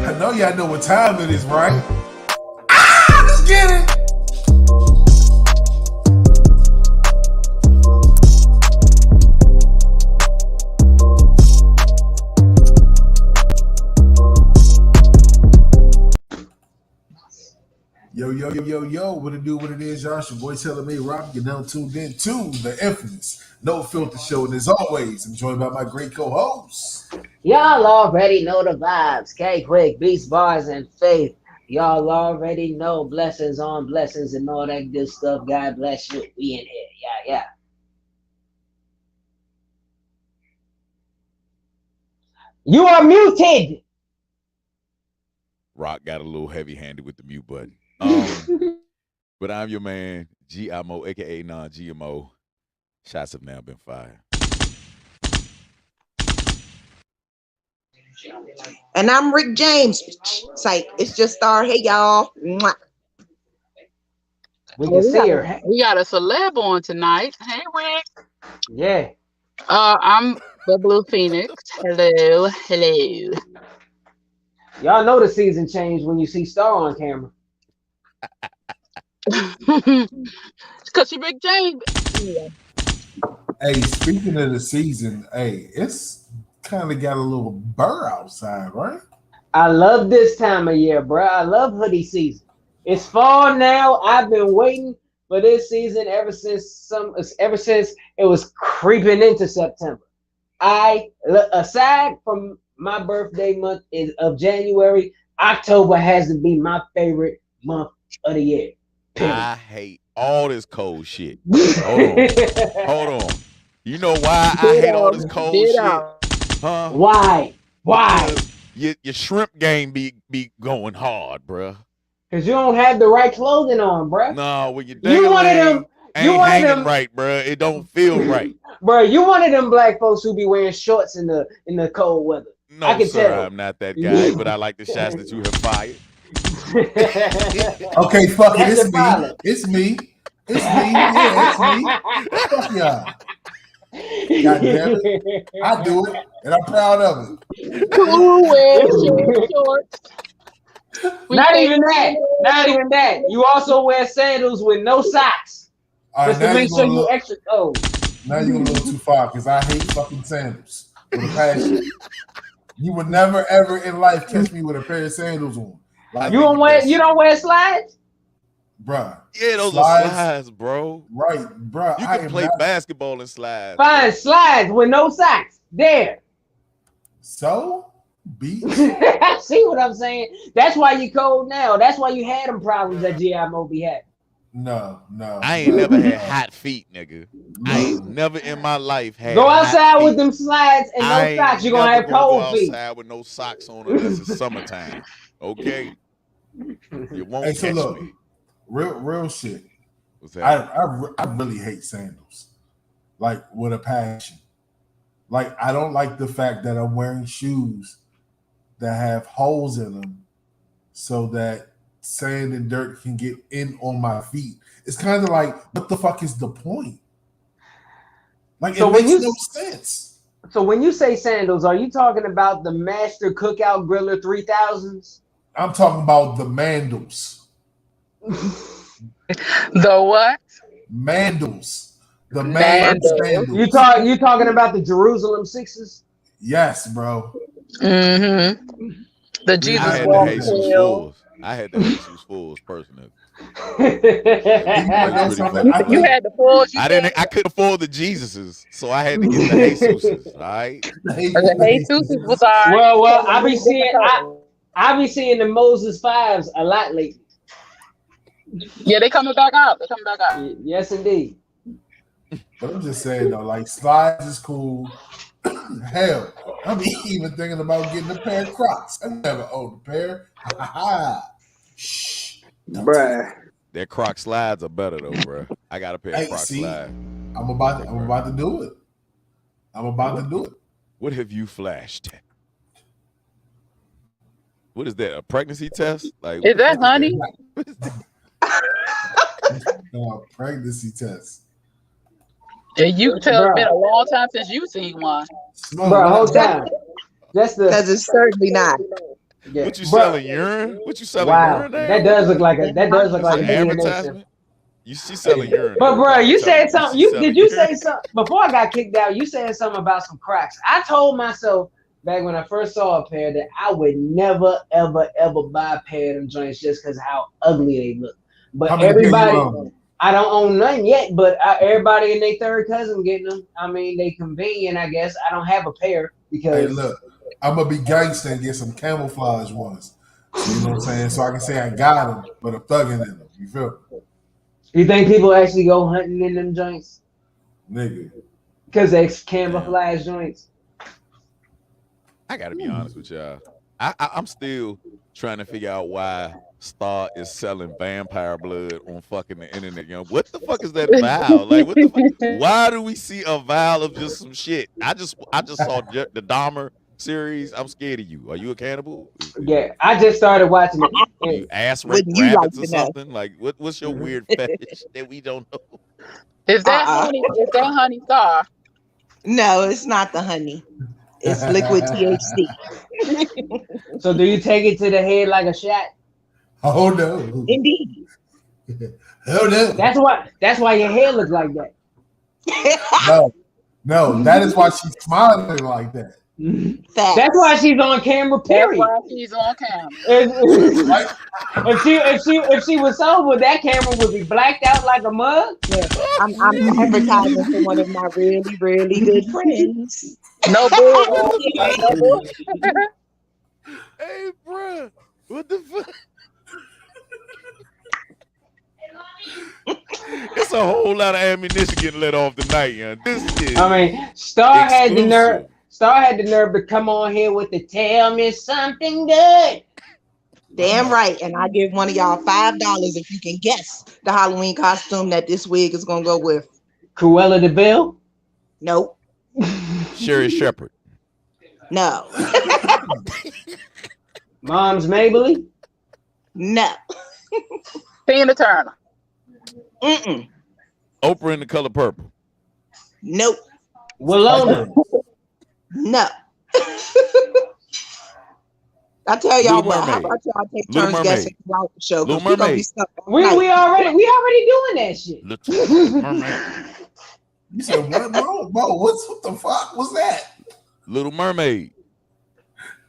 I know y'all know what time it is, right? Ah, let's get it. Yo, what it do, what it is, y'all. It's your boy telling me, Rob. You're now tuned in to the infamous No Filter Show. And as always, I'm joined by my great co-hosts. Y'all already know the vibes. K-Quick, Beats, Bars, and Faith. Y'all already know blessings on blessings and all that good stuff. God bless you. We in here. Yeah. You are muted. Rock got a little heavy-handed with the mute button. But I'm your man, GMO, aka non-GMO. Shots have now been fired. And I'm Rick James. It's like, it's just Star. Hey, y'all. Mwah. We can see her. We got a celeb on tonight. Hey, Rick. Yeah. I'm the Blue Phoenix. Hello. Y'all know the season changed when you see Star on camera. Because she Rick James. Yeah. Hey, speaking of the season, hey, it's kind of got a little burr outside, right? I love this time of year, bro. I love hoodie season. It's fall now. I've been waiting for this season ever since it was creeping into September. Aside from my birthday month of January, October has to be my favorite month of the year. I hate all this cold shit. Hold on. You know why I hate all this cold shit? Huh? Why? Because your shrimp game be going hard, bruh. Because you don't have the right clothing on, bruh. No, when you wanted them. Ain't hanging right, bruh. It don't feel right. Bro, you one of them black folks who be wearing shorts in the cold weather. No, I can sir, tell. I'm not that guy, but I like the shots that you have fired. Okay, fuck it. It's me. Yeah, it's me. Fuck y'all. God damn it. I do it, and I'm proud of it. Who wears shorts? Not even that. You also wear sandals with no socks. Right, just to make sure you extra cold. Now you're going a little too far because I hate fucking sandals with a passion. You would never ever in life catch me with a pair of sandals on. Like, you don't wear slides? Bruh. Yeah, those are slides, bro. Right, bruh. You can play basketball in slides. Fine, slides with no socks. There. So? Beach? See what I'm saying? That's why you cold now. That's why you had them problems that GMO be having. No. I ain't never had hot feet, nigga. I ain't never in my life had Go outside with feet. them slides and no socks. You're going to have cold feet. Go outside with no socks on unless it's summertime. Okay? You won't catch me. Real shit. What's that? I really hate sandals. Like, with a passion. Like, I don't like the fact that I'm wearing shoes that have holes in them so that sand and dirt can get in on my feet. It's kind of like, what the fuck is the point? Like, so it makes no sense. So when you say sandals, are you talking about the Master Cookout Griller 3000s? I'm talking about the Mandals. The what? Mandals. The Mandals. You talking about the Jerusalem Sixes? Yes, bro. Mm-hmm. The Jesus I had the Jesus Fools. I had the Jesus Fools personally. You had the Fools. I couldn't afford the Jesuses, so I had to get the Jesuses. All right. The Jesuses was all right. Well, I be seeing the Moses Fives a lot lately. Yeah, they coming back out. Yes, indeed. But I'm just saying though, like slides is cool. Hell, I'm even thinking about getting a pair of Crocs. I never owned a pair. Shh. Bruh. Their Croc slides are better though, bruh. I got a pair of Croc slides. I'm about to do it. What have you flashed? What is that? A pregnancy test? Like, is that honey? No, pregnancy test. And you tell it's been a long time since you seen one. Bro, whole time. Because it's certainly not. Yeah. What you Bro, selling urine? What you selling wow, urine? Now? that does look like a It's an delineation. advertisement. She's selling urine. But bro, everybody. you I'm telling said something. she's Did selling you urine. say something before I got kicked out? You said something about some cracks. I told myself back when I first saw a pair that I would never, ever, ever buy a pair of them joints just because how ugly they look. But How many pair you everybody, own? I don't own none yet. But everybody and their third cousin getting them. I mean, they convenient, I guess. I don't have a pair because. Hey, look, I'm gonna be gangster and get some camouflage ones. So, you know what I'm saying? So I can say I got them, but I'm thugging in them. You feel me? You think people actually go hunting in them joints? Nigga. Because they camouflage joints. I gotta be honest with y'all. I'm still trying to figure out why Star is selling vampire blood on fucking the internet. You know, what the fuck is that vial? Like, what the fuck? Why do we see a vial of just some shit? I just saw the Dahmer series. I'm scared of you. Are you a cannibal? Yeah, I just started watching it. You ass rape Wouldn't you rabbits like or to know? something? Like, what's your weird fetish that we don't know? Is that honey? Is that honey star? No, it's not the honey. It's liquid THC. So do you take it to the head like a shot? Oh no. Indeed. Oh no. That's why your hair looks like that. No, that is why she's smiling like that. Facts. That's why she's on camera. That's Period. why she's on camera. Right? If she was sober, that camera would be blacked out like a mug. Yeah. I'm advertising for one of my really, really good friends. No bull. No bull. Hey, bruh, what the fuck? It's a whole lot of ammunition getting let off tonight, young. This is. I mean, Star had the nerve. exclusive. Star had the nerve to come on here with the "Tell me something good." Damn right. And I give one of y'all $5 if you can guess the Halloween costume that this wig is gonna go with. Cruella de Vil. Nope. Sherry Shepherd. No. Mom's Mabley. No. Tina Turner. Mm-mm. Oprah in the Color Purple. Nope. Willona. No. I tell y'all Little what, how Mermaid. about y'all take Little turns Mermaid. guessing throughout the show? 'Cause Little we gonna be Mermaid. stuck all We night. already doing that shit. Little Mermaid. You said what, bro? Bro, what the fuck was that? Little Mermaid.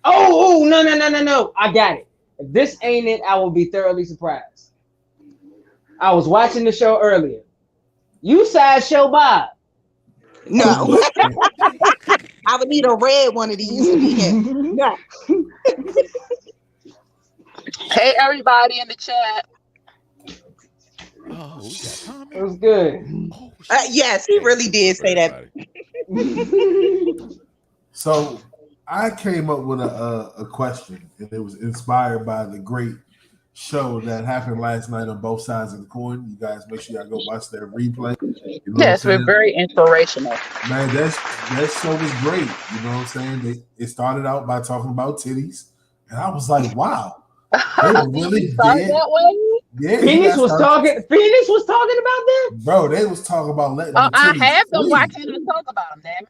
Oh, no. I got it. If this ain't it, I will be thoroughly surprised. I was watching the show earlier. You Sideshow Bob. No. I would need a red one of these to be him. No. Hey, everybody in the chat. Oh, we got It comments. was good. Oh, Yes, he really did say that. So I came up with a question, and it was inspired by the great show that happened last night on both sides of the coin. You guys make sure y'all go watch that replay. You know Yes, what I'm we're very inspirational. Man, that show was great. You know what I'm saying? It started out by talking about titties, and I was like, wow, they really Start did. that way? Yeah, Phoenix was talking about them. Bro, they was talking about letting the I titties have them. free. Why can't I talk about them, damn it?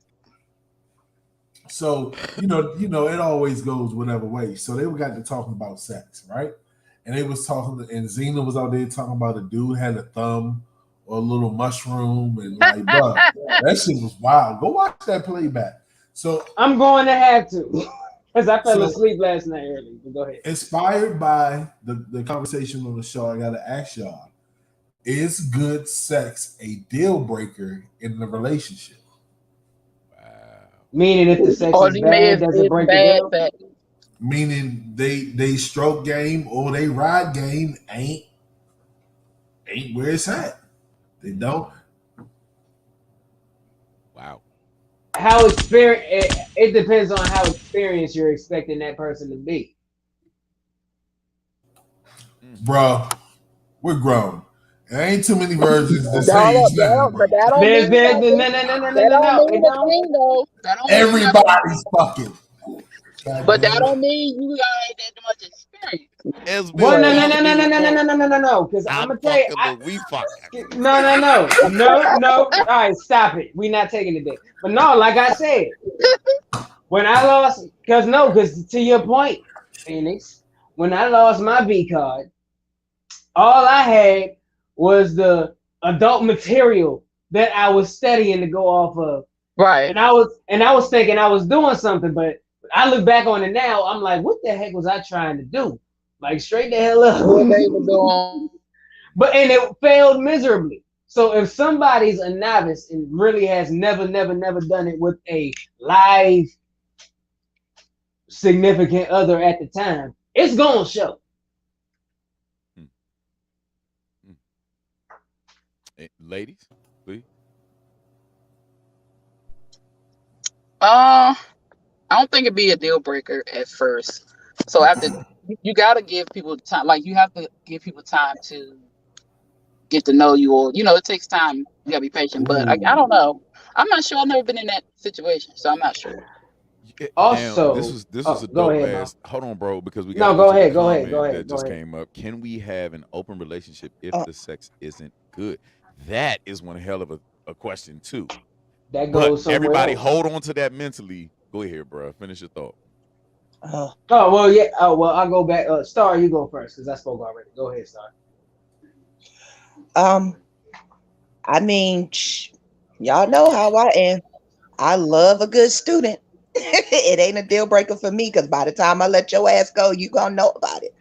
So you know, it always goes whatever way. So they got to talking about sex, right? And they was talking, and Xena was out there talking about a dude had a thumb or a little mushroom, and like, bro, that shit was wild. Go watch that playback. So I'm going to have to, because I fell So- asleep last night early. But go ahead. inspired by the conversation on the show, I gotta ask y'all: is good sex a deal breaker in the relationship? Wow. Meaning, if the sex Or is you may bad, have does it break bad the deal? sex. Meaning they stroke game or they ride game ain't where it's at. They don't. Wow. How experience? It depends on how experienced you're expecting that person to be. Bro, we're grown. There ain't too many versions to say But nothing, that bro. don't There's mean no. that don't mean It a don't. thing though. That don't mean Everybody's fucking. but that don't mean you got that much experience. It's Well, been no. Because I'm gonna tell you. fucking, we fucking. No. All right, stop it. We're not taking it there. But no, like I said, when I lost, because to your point, Phoenix, when I lost my V card, all I had was the adult material that I was studying to go off of. Right. And I was thinking I was doing something, but I look back on it now, I'm like, what the heck was I trying to do? Like straight the hell up. What they were doing. But and it failed miserably. So if somebody's a novice and really has never done it with a live significant other at the time, it's gonna show. Ladies, please. I don't think it'd be a deal breaker at first. So after you gotta give people time, like you have to give people time to get to know you, or it takes time. You gotta be patient. But I don't know. I'm not sure. I've never been in that situation, so I'm not sure. Also, this was a go dope ahead, ass. Hold on, bro, because we No, got go ahead. that just came up. Can we have an open relationship if the sex isn't good? That is one hell of a question too. That goes But everybody else. hold on to that mentally. Go ahead, bro. Finish your thought. Oh well, yeah. Oh well, I'll go back. Star, you go first because I spoke already. Go ahead, Star. I mean, y'all know how I am. I love a good student. It ain't a deal breaker for me because by the time I let your ass go, you gonna know about it.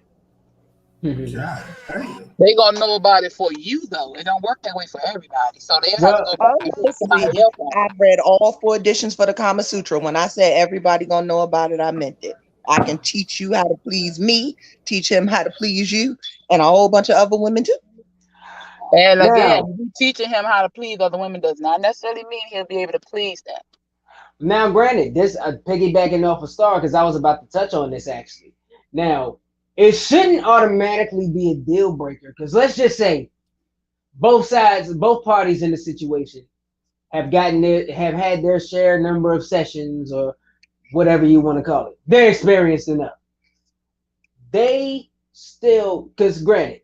God damn. They gonna know about it for you though. It don't work that way for everybody. So they have Well, to go back and get somebody else on. I've read all 4 editions for the Kama Sutra. When I said everybody gonna know about it, I meant it. I can teach you how to please me, teach him how to please you, and a whole bunch of other women too. And Now- again, teaching him how to please other women does not necessarily mean he'll be able to please them. Now, granted, this piggybacking off of Star because I was about to touch on this actually. Now, it shouldn't automatically be a deal breaker because let's just say both parties in the situation have had their share number of sessions or whatever you want to call it. They're experienced enough. They still, because granted,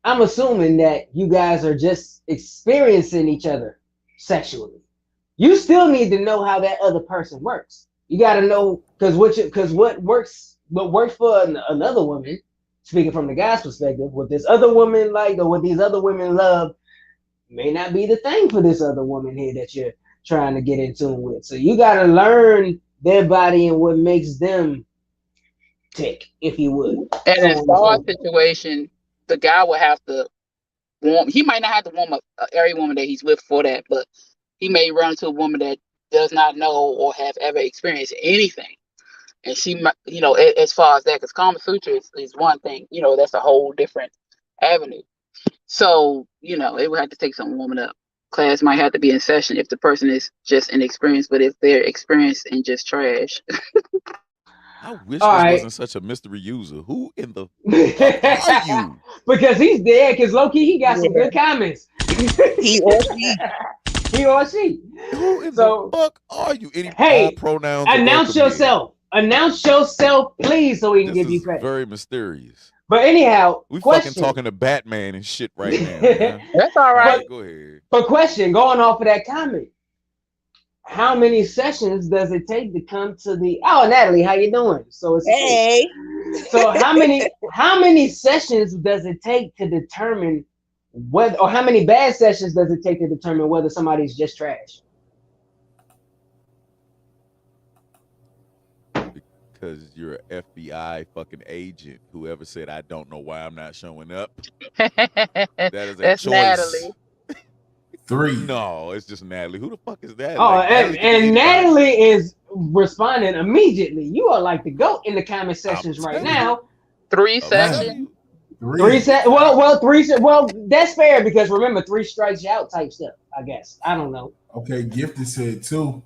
I'm assuming that you guys are just experiencing each other sexually. You still need to know how that other person works. You got to know because what works for another woman, speaking from the guy's perspective, what this other woman like or what these other women love may not be the thing for this other woman here that you're trying to get in tune with. So you got to learn their body and what makes them tick, if you would. And in Star's situation, the guy will have to warm. He might not have to warm up every woman that he's with for that, but he may run into a woman that does not know or have ever experienced anything. And she might, as far as that, because Kama Sutra is one thing, that's a whole different avenue. So, it would have to take some warming up. Class might have to be in session if the person is just inexperienced, but if they're experienced and just trash. I wish this wasn't such a mystery user. Who in the fuck are you? Because he's dead, because low-key, he got some good comments. He or she. He or she. Who in the fuck are you? Hey, all pronouns announce yourself. Announce yourself, please, so we can give you credit. Very mysterious. But anyhow, we fucking talking to Batman and shit right now. That's all right. Go ahead. But question, going off of that comment, how many sessions does it take to come to the? Oh, Natalie, how you doing? So it's hey. So how many sessions does it take to determine whether, or how many bad sessions does it take to determine whether somebody's just trash? Because you're an FBI fucking agent. Whoever said I don't know why I'm not showing up. That is a That's choice. Natalie. 3. No, it's just Natalie. Who the fuck is that? Oh, like, and Natalie is responding immediately. You are like the GOAT in the comment sections right now. 3 sessions. 3 sessions. Well, 3. Well, that's fair because remember, 3 strikes you out type stuff. I guess I don't know. Okay, Gifted said 2.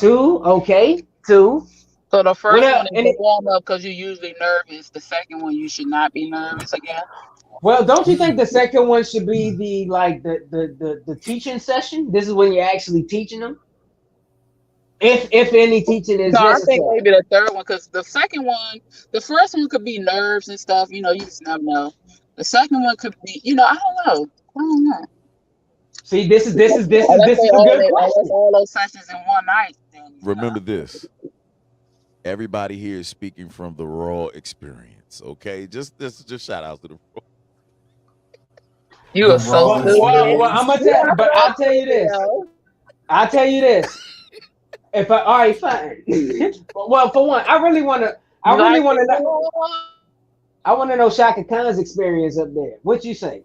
2. Okay, 2. So the first one is the warm up because you're usually nervous. The second one you should not be nervous again. Well, don't you think the second one should be the teaching session? This is when you're actually teaching them. If any teaching is necessary. I think maybe the third one, because the first one could be nerves and stuff. You just never know. The second one could be, I don't know. See, this is a good question. All those sessions in one night. Remember this. everybody here is speaking from the raw experience. Okay, just shout outs to the raw. You are so raw stupid. Well, I'm gonna tell, but I'll tell you this. I'll tell you this. If I all right, fine. Well, for one, I really want to know. I want to know Chaka Khans' experience up there. What you say?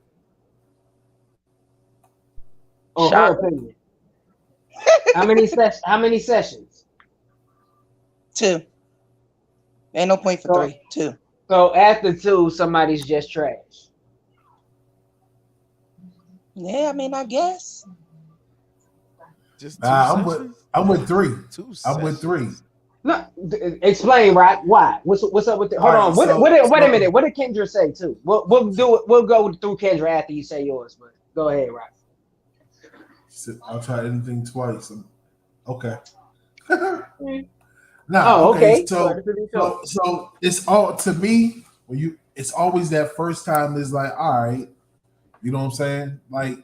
Or her opinion? How many sessions? 2. Ain't no point for 3. 2. So after 2, somebody's just trash. Yeah, I mean, I guess. Just I'm with 3. I'm with 3. No, explain, right? Why? What's up with it? Hold on. Wait a minute. What did Kendra say too? We'll do it. We'll go through Kendra after you say yours. But go ahead, right? I'll try anything twice. Okay. Okay. So it's all to me when it's always that first time is like, all right, you know what I'm saying? Like,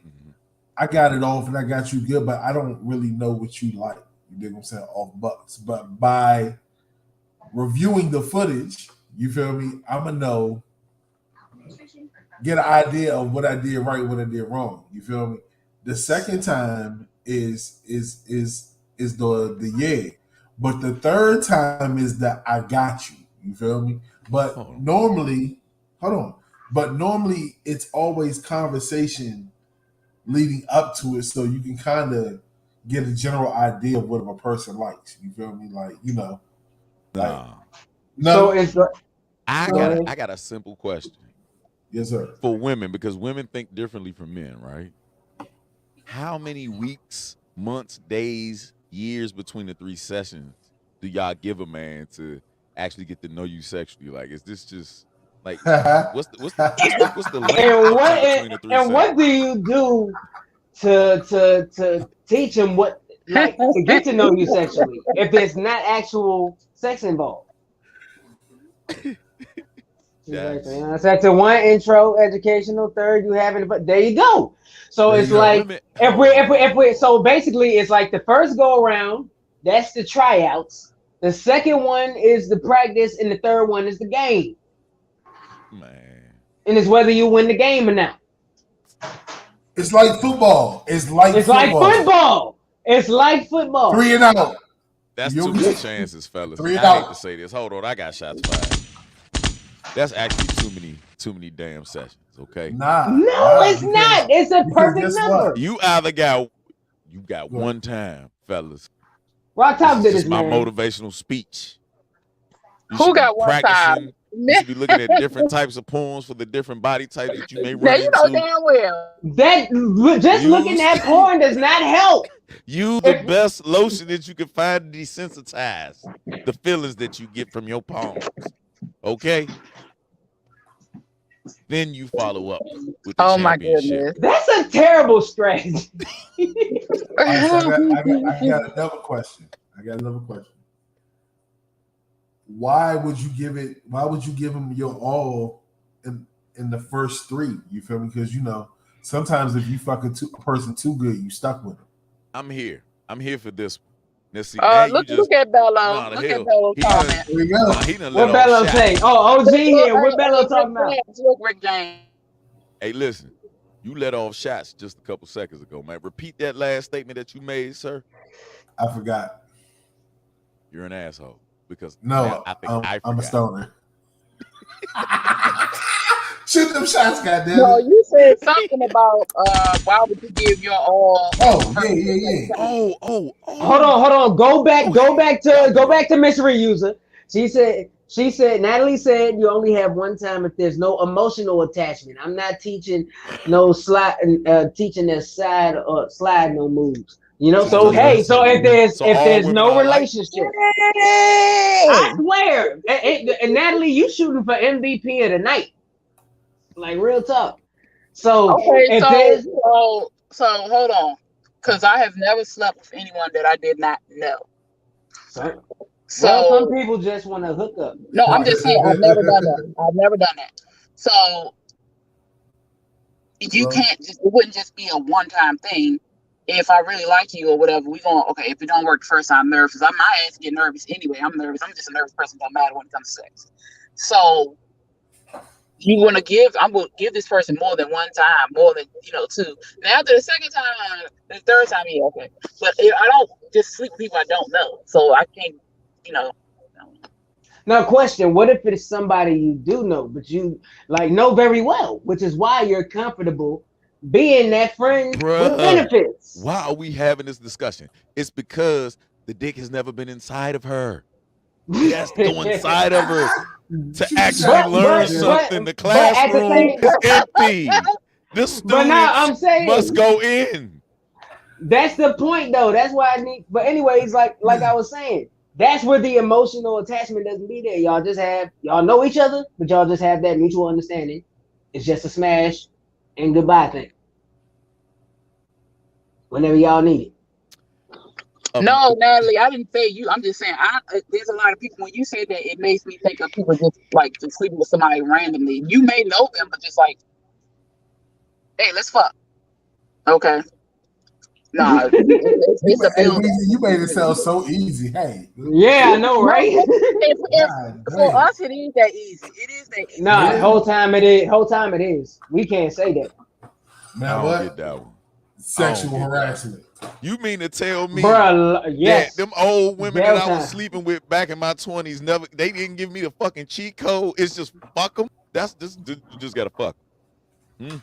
I got it off and I got you good, but I don't really know what you like. You dig what I'm saying? Off bucks. But by reviewing the footage, you feel me? I'm gonna know, get an idea of what I did right, what I did wrong. You feel me? The second time is the yeah. But the third time is the I got you. You feel me? But normally it's always conversation leading up to it, so you can kind of get a general idea of what a person likes. You feel me? Like, you know. Like, no. So it's I got a simple question. Yes, sir. For women, because women think differently from men, right? How many weeks, months, days, years between the 3 sessions do y'all give a man to actually get to know you sexually? Like, is this just like what's the length between the 3 and sessions? what do you do to teach him what, like, to get to know you sexually if there's not actual sex involved? That's a 1 intro, educational, 3rd you haven't, but there you go. So it's like if we so basically it's like the first go around, that's the tryouts. The second one is the practice, and the third one is the game. Man. And it's whether you win the game or not. It's like football. It's like football. It's like football. 3 and out. That's too many chances, fellas. 3 and I out. hate to say this. Hold on, I got shots fired. That's actually too many damn sessions. Okay. No, it's not. It's a perfect number. You either got one time, fellas. Rock Top did this, my man. motivational speech. Who got one time? You should be looking at different types of porns for the different body types that you may run into. You know damn well. Looking at porn does not help. You the best lotion that you can find to desensitize the feelings that you get from your palms. Okay? Then you follow up with the my goodness. That's a terrible strategy. I got another question. Why would you give him your all in the first 3? You feel me? Because, you know, sometimes if you fuck a person too good, you stuck with him. I'm here for this one. Now, see, look at Bello. Look at Bello comment. Here we go. What Bello say? Oh, OG here. What Bello talking about? Look, Rick James. Hey, listen. You let off shots just a couple seconds ago, man. Repeat that last statement that you made, sir. I forgot. You're an asshole. Because no, I think I'm a stoner. Shoot them shots, goddamn. No, you said something about why would you give your all? Oh, yeah. Oh. Hold on. Go back to Mystery User. She said Natalie said you only have one time if there's no emotional attachment. I'm not teaching no teaching their side or slide no moves. You know, so hey, so if there's no relationship, I swear, and Natalie, you shooting for MVP of the night, like real talk. So so hold on, because I have never slept with anyone that I did not know. So some people just want to hook up. No, I'm just saying I've never done that. So you can't it wouldn't just be a one-time thing. if I really like you or whatever, we going okay. If it don't work the first time, I'm nervous. My ass get nervous anyway. I'm nervous. I'm just a nervous person. Don't matter when it comes to sex. So I'm gonna give this person more than one time, more than two. Now after the second time, the third time, yeah, okay. But I don't just sleep with people I don't know, so I can't, Now, question: what if it's somebody you do know, but you know very well, which is why you're comfortable being that friend with benefits? Why are we having this discussion? It's because the dick has never been inside of her. It has to go inside of her to actually learn something. The classroom is empty. The students must go in. That's the point, though. That's why I need. But anyways, like I was saying, that's where the emotional attachment doesn't be there. Y'all know each other, but y'all just have that mutual understanding. It's just a smash and goodbye thing. Whenever y'all need it. No, Natalie, I didn't say you. I'm just saying, there's a lot of people, when you say that, it makes me think of people just sleeping with somebody randomly. You may know them, but just like, hey, let's fuck. Okay. Nah, it's a build. You made it sound so easy. Hey. Yeah, I know, right? For us, it is that easy. It is that easy. Nah, whole time it is. We can't say that. Now what? Get that one. Sexual harassment. You mean to tell me yes. that them old women that I was sleeping with back in my 20s they didn't give me the fucking cheat code? It's just fuck them. You just gotta fuck them.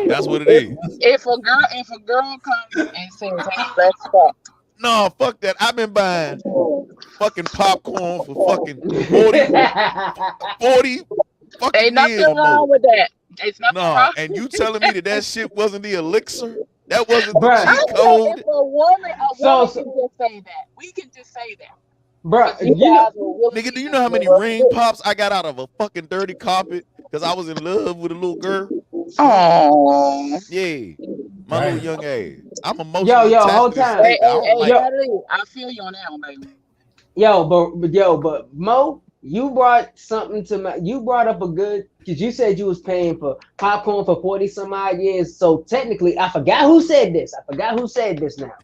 That's what it is. If a girl comes and says, "Hey, let's fuck," no, fuck that. I've been buying fucking popcorn for fucking 40 fucking ain't nothing years wrong with that. It's nothing wrong. And you telling me that shit wasn't the elixir? That wasn't the cheat code? If a woman can just say that. We can just say that. Bro, nigga, do you know how many ring pops I got out of a fucking dirty carpet because I was in love with a little girl? Oh, yeah, my little young ass. I'm emotional. Yo, whole time. Hey, I feel you on that one, baby. But Mo, you brought up a good, because you said you was paying for popcorn for 40 some odd years. So technically, I forgot who said this now,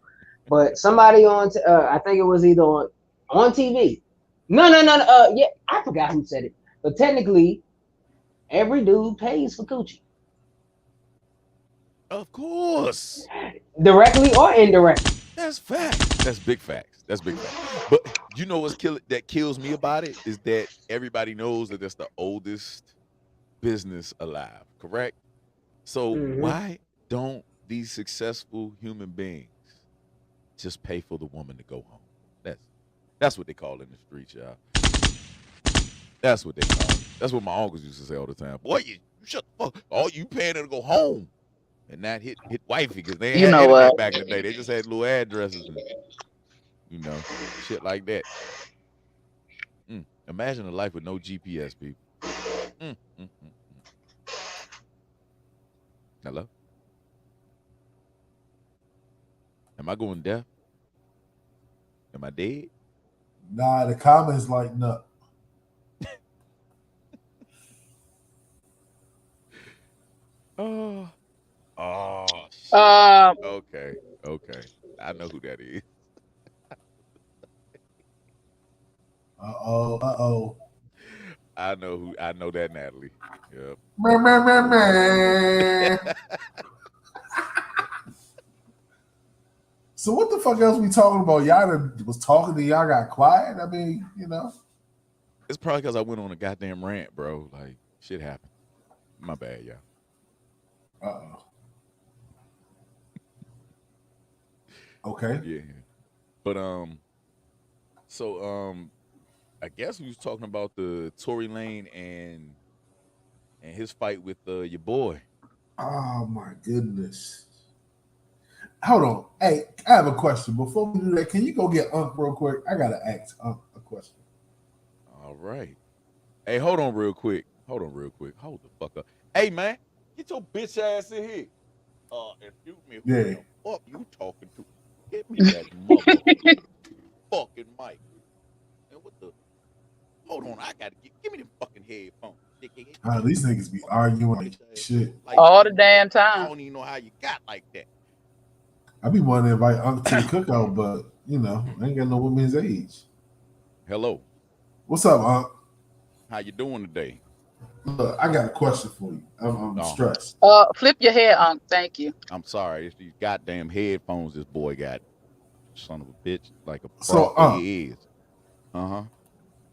but somebody on I think it was either on TV. No. Yeah, I forgot who said it. But technically, every dude pays for coochie. Of course. Directly or indirectly. That's facts. That's big facts. But you know what's that kills me about it is that everybody knows that that's the oldest business alive, correct? So why don't these successful human beings just pay for the woman to go home? That's what they call it in the streets, y'all. That's what they call it. That's what my uncles used to say all the time. Boy, you shut the fuck. Oh, you paying her to go home and not hit wifey because they ain't had internet back in the day. They just had little addresses and shit like that. Imagine a life with no GPS, people. Hello? Am I going deaf? Am I dead? Nah, the comments lighting up. Oh, shit. Okay. I know who that is. Uh-oh. I know that Natalie. Yep. So what the fuck else we talking about? Y'all was talking to y'all got quiet. I mean, It's probably because I went on a goddamn rant, bro. Like, shit happened. My bad, y'all. Uh-oh. Okay. Yeah. But I guess we was talking about the Tory Lane and his fight with your boy. Oh my goodness. Hold on. Hey, I have a question. Before we do that, can you go get Unc real quick? I gotta ask Unc a question. All right. Hey, hold on real quick. Hold the fuck up. Hey man, get your bitch ass in here. Excuse me. Who the fuck you talking to? Give me that fucking mic. And what the? Hold on, I gotta give me them fucking headphones. These niggas be arguing like shit all the damn time. I don't even know how you got like that. I be wanting to invite Unc to the cookout, but you know, I ain't got no women's age. Hello. What's up, Unc? How you doing today? Look, I got a question for you. I'm No. stressed. Flip your hair, Thank you. I'm sorry. It's these goddamn headphones this boy got. Son of a bitch. Like a So, pro he is. Uh-huh.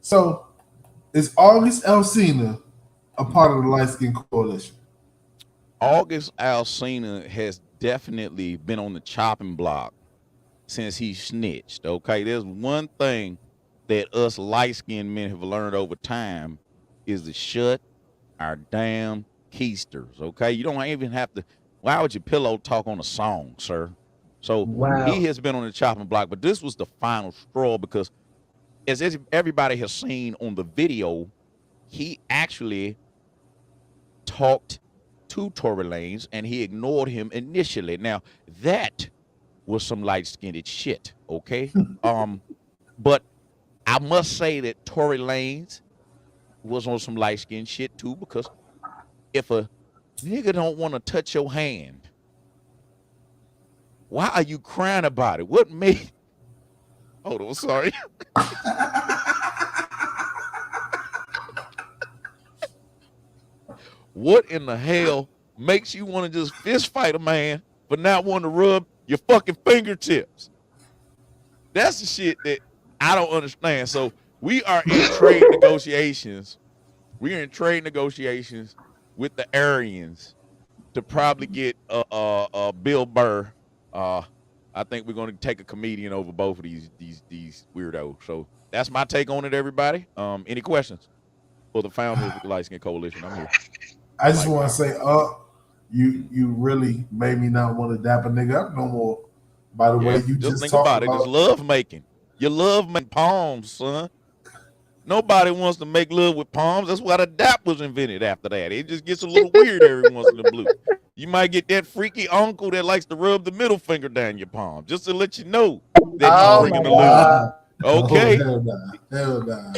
So, is August Alsina a part of the Light Skin Coalition? August Alsina has definitely been on the chopping block since he snitched. Okay, there's one thing that us light-skinned men have learned over time is to shut our damn keisters. Okay, you don't even have to. Why would your pillow talk on a song, sir? So he has been on the chopping block, but this was the final straw because, as everybody has seen on the video, he actually talked to Tory Lanez and he ignored him initially. Now that was some light-skinned shit, okay? But I must say that Tory Lanez was on some light-skinned shit too, because if a nigga don't want to touch your hand, why are you crying about it? What made? Hold on, sorry. What in the hell makes you want to just fist fight a man for not wanting to rub your fucking fingertips? That's the shit that I don't understand. So we are in trade negotiations. We are in trade negotiations with the Aryans to probably get Bill Burr. I think we're going to take a comedian over both of these weirdos. So that's my take on it, everybody. Any questions for the founder of the Light Skin Coalition? I'm here. I just want to say, you really made me not want to dap a nigga up no more. By the way, you just think talked about it. It's love making. You love making palms, son. Nobody wants to make love with palms. That's why the dap was invented after that. It just gets a little weird every once in a blue. You might get that freaky uncle that likes to rub the middle finger down your palm just to let you know that you're breaking the lube. Okay. Oh,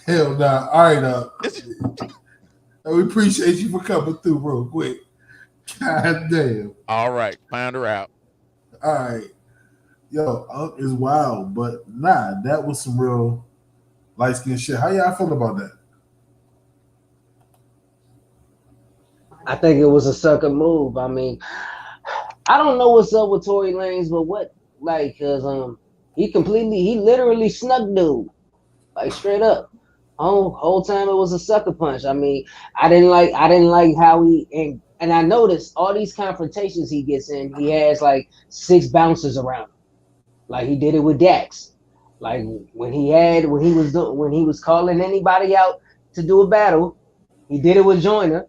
hell nah. All right, we appreciate you for coming through real quick. God damn. All right, found her out. All right. Yo, Unc is wild, but nah, that was some real light skin shit. How y'all feel about that? I think it was a sucker move. I mean, I don't know what's up with Tory Lanez, but cause he literally snuck dude, like straight up. Whole time it was a sucker punch. I mean, I didn't like how he and I noticed all these confrontations he gets in, he has like 6 bouncers around him. Like he did it with Dax. Like when he was calling anybody out to do a battle, he did it with Joyner.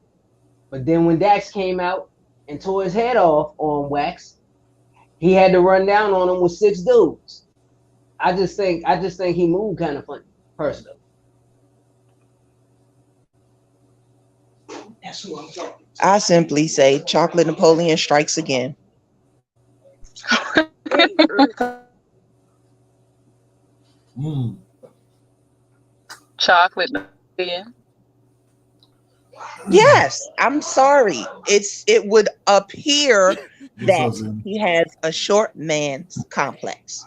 But then when Dax came out and tore his head off on wax, he had to run down on him with 6 dudes. I just think he moved kind of funny, personally. That's who I'm talking to. I simply say Chocolate Napoleon strikes again. Chocolate Napoleon. Yes, I'm sorry. It would appear that he has a short man's complex.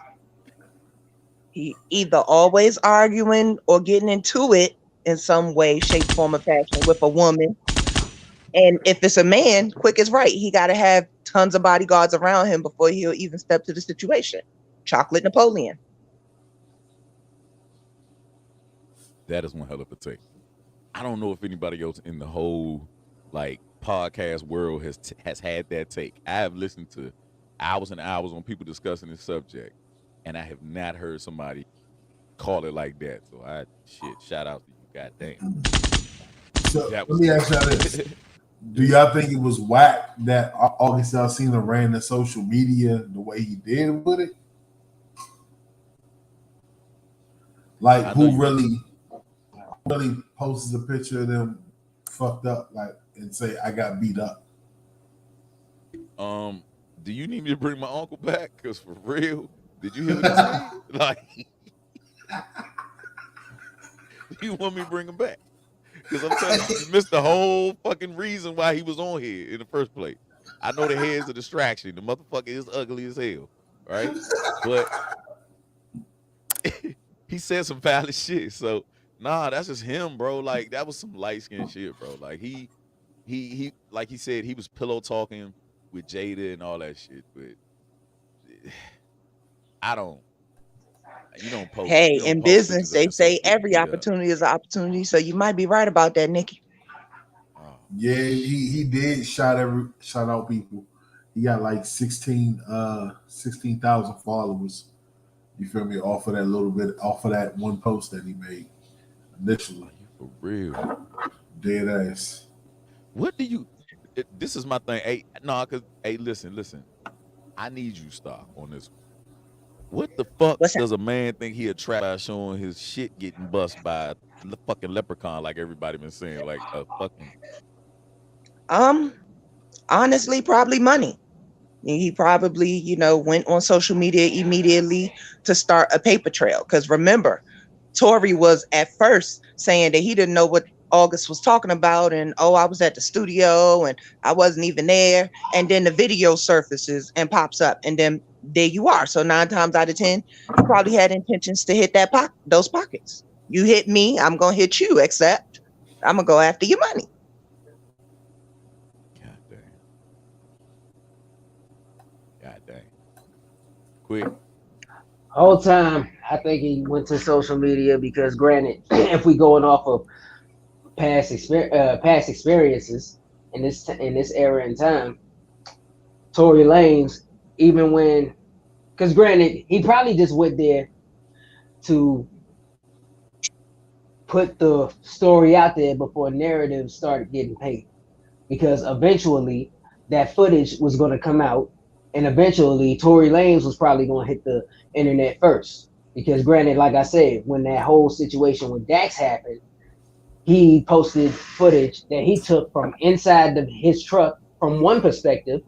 He either always arguing or getting into it in some way, shape, form, or fashion with a woman. And if it's a man, Quick is right. He got to have tons of bodyguards around him before he'll even step to the situation. Chocolate Napoleon. That is one hell of a take. I don't know if anybody else in the whole podcast world has had that take. I have listened to hours and hours on people discussing this subject, and I have not heard somebody call it like that. So shout out to you, goddamn. So let me ask y'all this: do y'all think it was whack that August Alsina ran the social media the way he did with it? Like, who really posts a picture of them fucked up, and say, "I got beat up"? Do you need me to bring my uncle back? Because for real, did you hear what he said? Do you want me to bring him back? Because I'm telling you, you missed the whole fucking reason why he was on here in the first place. I know the hair's a distraction. The motherfucker is ugly as hell, right? But he said some valid shit. So nah, that's just him, bro. Like that was some light skinned shit, bro. Like he like he said he was pillow talking with Jada and all that shit. But I don't. Hey, You don't in post business, pictures of they yourself say getting every beat up. opportunity is an opportunity. So you might be right about that, Nikki. Oh, Yeah, he did shout out people. He got like 16,000 followers. You feel me? Off of that little bit, off of that one post that he made initially. are you for real? Dead ass. What do you? This is my thing. Hey, no, cause hey, listen. I need you stop on this one. What the fuck What's that? does a man think he attract by showing his shit getting bust by a fucking leprechaun like everybody been saying? Like a fucking Um, Honestly, probably money. He probably, went on social media immediately to start a paper trail. Because remember, Tory was at first saying that he didn't know what August was talking about, and oh, I was at the studio and I wasn't even there. And then the video surfaces and pops up, and then there you are. So 9 times out of 10, he probably had intentions to hit those pockets. You hit me, I'm gonna hit you. Except I'm gonna go after your money. god damn, god damn, quick. Whole time, I think he went to social media because, granted, if we going off of past experiences in this era and time, Tory Lanez, even when, because granted, he probably just went there to put the story out there before narratives started getting painted, because eventually that footage was going to come out, and eventually Tory Lanez was probably going to hit the internet first. Because granted, like I said, when that whole situation with Dax happened, he posted footage that he took from inside his truck from one perspective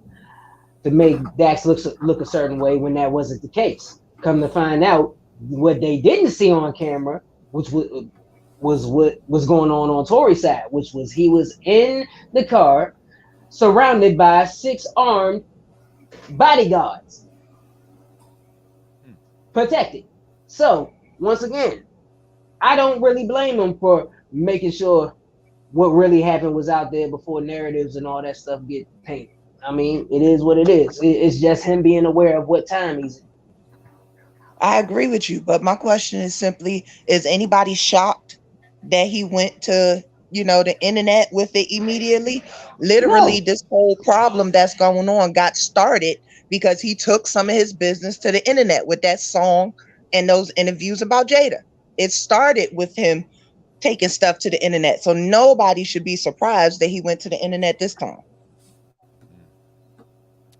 to make Dax look a certain way when that wasn't the case. Come to find out, what they didn't see on camera, which was what was going on Tory's side, which was he was in the car surrounded by 6 armed bodyguards, Hmm. protected. So once again, I don't really blame him for making sure what really happened was out there before narratives and all that stuff get painted. I mean, it is what it is. It's just him being aware of what time he's in. I agree with you, but my question is simply, is anybody shocked that he went to, the internet with it immediately? Literally, No, this whole problem that's going on got started because he took some of his business to the internet with that song and those interviews about Jada. It started with him taking stuff to the internet. So nobody should be surprised that he went to the internet this time.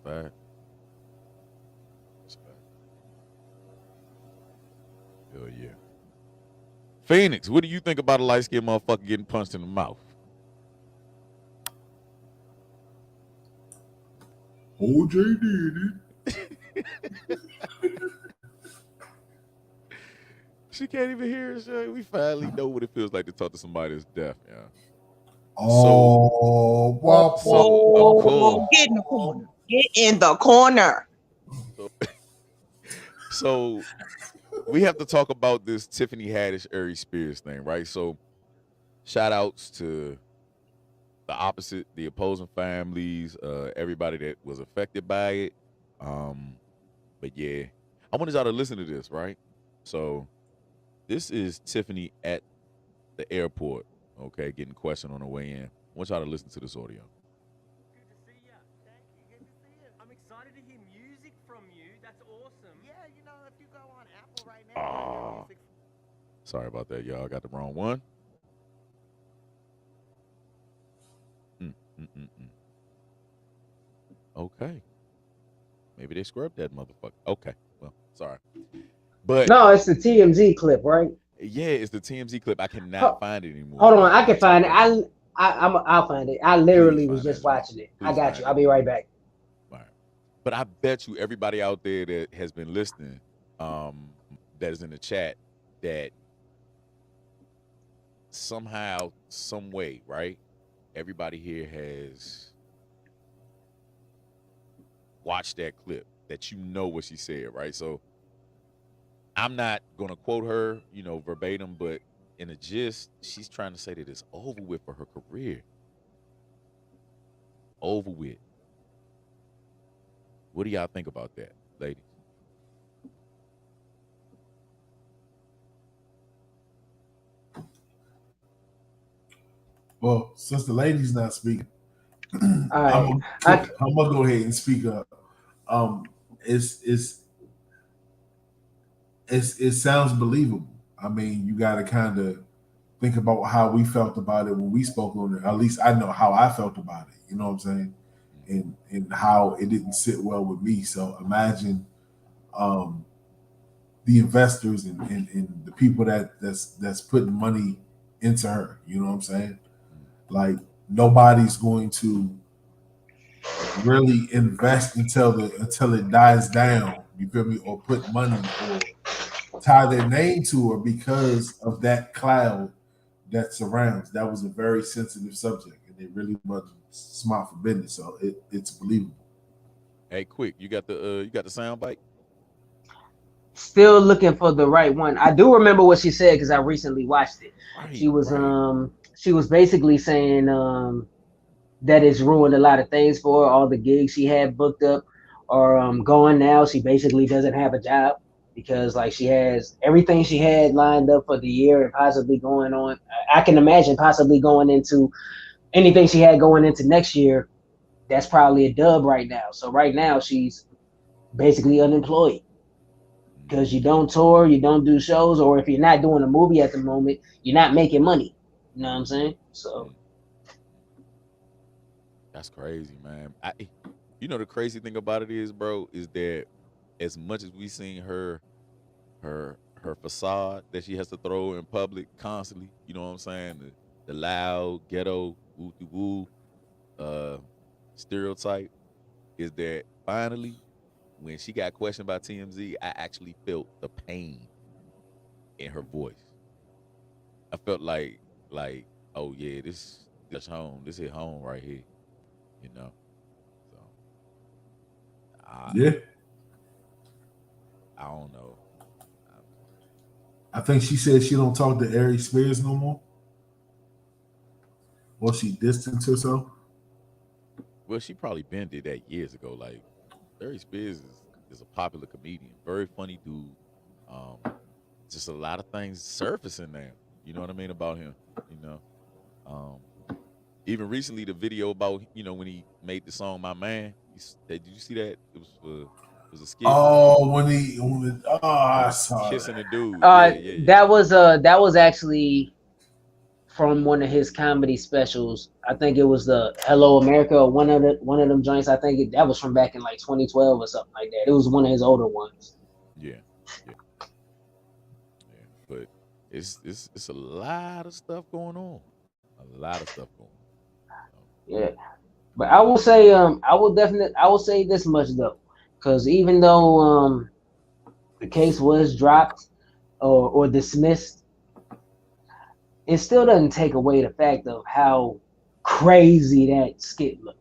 Fact. That's fact. Hell yeah. Phoenix, what do you think about a light skinned motherfucker getting punched in the mouth? OJ did it. She can't even hear us. We finally know what it feels like to talk to somebody that's deaf. Yeah. Oh, wop, wop, Of wop. course. Get in the corner. Get in the corner. So we have to talk about this Tiffany Haddish, Ari Spears thing, right? So shout outs to the opposing families, everybody that was affected by it. But yeah, I wanted y'all to listen to this, right? So this is Tiffany at the airport, okay, getting questioned on her way in. I want y'all to listen to this audio. Good to see you. Thank you. Good to see you. I'm excited to hear music from you. That's awesome. Yeah, if you go on Apple right now, Oh, sorry about that, y'all. I got the wrong one. Mm, mm, mm, mm. Okay. Maybe they scrubbed that motherfucker. Okay. Well, sorry. But no, it's the TMZ clip, right? yeah, it's the TMZ clip. I cannot Ho- find it anymore. Hold on, But I I'll can talk find it. about it. I'll find it. I Please literally was find that just joint. watching it. I Please got find you. it. I'll be right back. All right. But I bet you everybody out there that has been listening, that is in the chat, that somehow, some way, right? Everybody here has watch that clip that you know what she said, right? So I'm not gonna quote her, verbatim, but in a gist, she's trying to say that it's over with for her career. Over with. What do y'all think about that, ladies? Well, since the lady's not speaking, All right. I'm gonna go ahead and speak up. It sounds believable. I mean, you got to kind of think about how we felt about it when we spoke on it. At least I know how I felt about it. You know what I'm saying? And how it didn't sit well with me. So imagine the investors and the people that's putting money into her. You know what I'm saying? Like nobody's going to really invest until it dies down. You feel me? Or put money or tie their name to her because of that cloud that surrounds. That was a very sensitive subject, and it really wasn't smart for business. So it's believable. Hey, quick, you got the sound bite? Still looking for the right one. I do remember what she said because I recently watched it. Right, she was basically saying that it's ruined a lot of things for her. All the gigs she had booked up are gone now. She basically doesn't have a job because like she has everything she had lined up for the year and possibly going on. I can imagine possibly going into anything she had going into next year. That's probably a dub right now. So right now she's basically unemployed because you don't tour, you don't do shows, or if you're not doing a movie at the moment, you're not making money. You know what I'm saying? So that's crazy, man. The crazy thing about it is, bro, is that as much as we seen her facade that she has to throw in public constantly, you know what I'm saying? The loud ghetto woo stereotype is that finally when she got questioned by TMZ, I actually felt the pain in her voice. I felt like, oh yeah, this home. This hit home right here. So Yeah. I don't know. I think she said she don't talk to Ari Spears no more. Or she distanced herself. Well, she probably been did that years ago. Like Ari Spears is a popular comedian, very funny dude. Just a lot of things surfacing now. You know what I mean about him. Even recently, the video about when he made the song "My Man." Did you see that? It was a skit. Oh, I saw kissing that. a dude. Yeah. That was actually from one of his comedy specials. I think it was the Hello America or one of them joints. I think that was from back in like 2012 or something like that. It was one of his older ones. Yeah. But it's a lot of stuff going on. A lot of stuff going on. Yeah. But I will say I will say this much though, because even though the case was dropped or dismissed, it still doesn't take away the fact of how crazy that skit looked.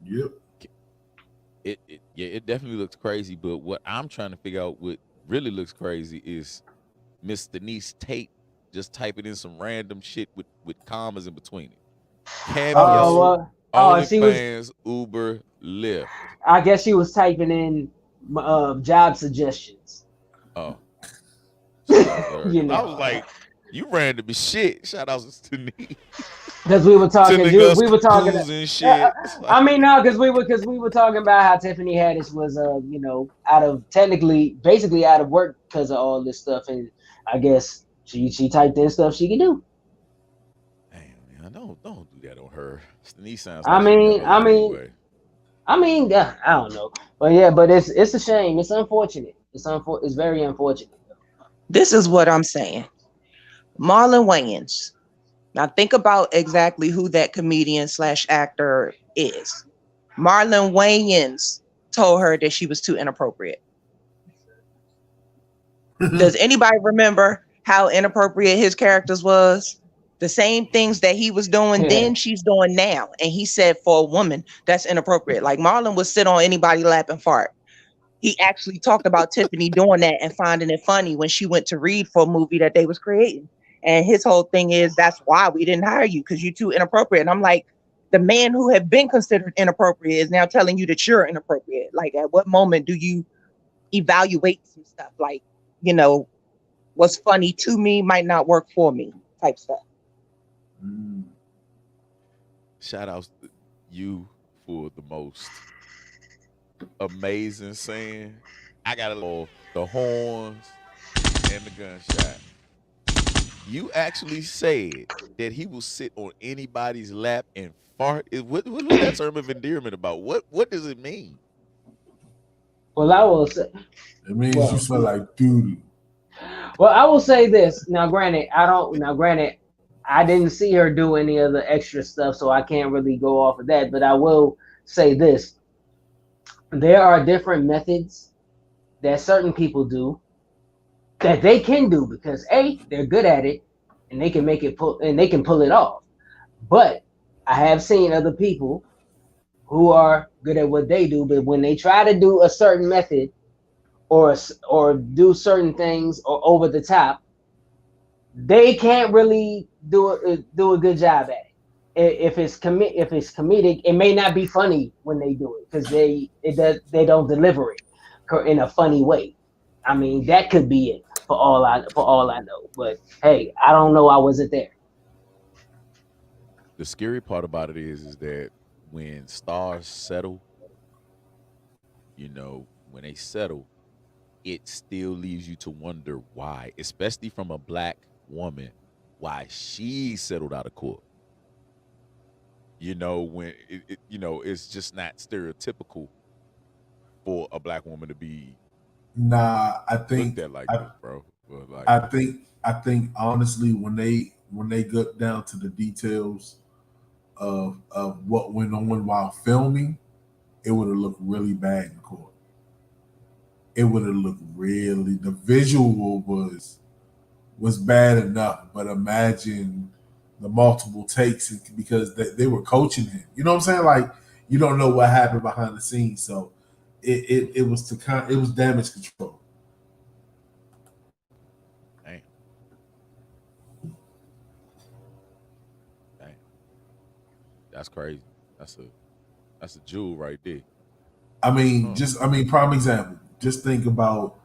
Yep. It definitely looks crazy, but what I'm trying to figure out what really looks crazy is Miss Denise Tape just typing in some random shit with commas in between it. Cameo, OnlyFans, Uber, Lyft. I guess she was typing in job suggestions. Oh. I was like, you random as shit. Shout outs to Denise. Because we were talking, and shit. I mean, no, because we were talking about how Tiffany Haddix was, basically out of work because of all this stuff, and I guess she typed in stuff she could do. Damn, man, don't do that on her. Denise sounds. I don't know, but it's a shame. It's unfortunate. It's very unfortunate. This is what I'm saying. Marlon Wayans. Now think about exactly who that comedian / actor is. Marlon Wayans told her that she was too inappropriate. Does anybody remember how inappropriate his characters was? The same things that he was doing then, she's doing now. And he said for a woman, that's inappropriate. Like Marlon would sit on anybody's lap and fart. He actually talked about Tiffany doing that and finding it funny when she went to read for a movie that they was creating. And his whole thing is, that's why we didn't hire you, because you're too inappropriate. And I'm like, the man who had been considered inappropriate is now telling you that you're inappropriate. Like, at what moment do you evaluate some stuff? Like, you know, what's funny to me might not work for me type stuff. Shout outs to you for the most amazing saying. I got the horns and the gunshot. You actually said that he will sit on anybody's lap and fart. What was that term of endearment about? What does it mean? Well, I will say. It means you smell like doo-doo. Well, I will say this. Now, granted, I didn't see her do any of the extra stuff, so I can't really go off of that. But I will say this. There are different methods that certain people do that they can do because they're good at it and they can pull it off. But I have seen other people who are good at what they do, but when they try to do a certain method or do certain things or over the top, they can't really do a good job at it. If it's comedic, it may not be funny when they do it because they don't deliver it in a funny way. I mean, that could be it for all I know. But hey, I don't know. I wasn't there. The scary part about it is that when stars settle, you know, when they settle, it still leaves you to wonder why, especially from a black woman, why she settled out of court. You know, when it's just not stereotypical for a black woman to be I think looked at like this, bro. But like, I think honestly, when they get down to the details of what went on while filming, it would have looked really bad in court. It would have looked really. The visual was bad enough, but imagine the multiple takes because they were coaching him. You know what I'm saying? Like, you don't know what happened behind the scenes, so it was damage control. Damn. That's crazy. That's a jewel right there. I mean, prime example. Just think about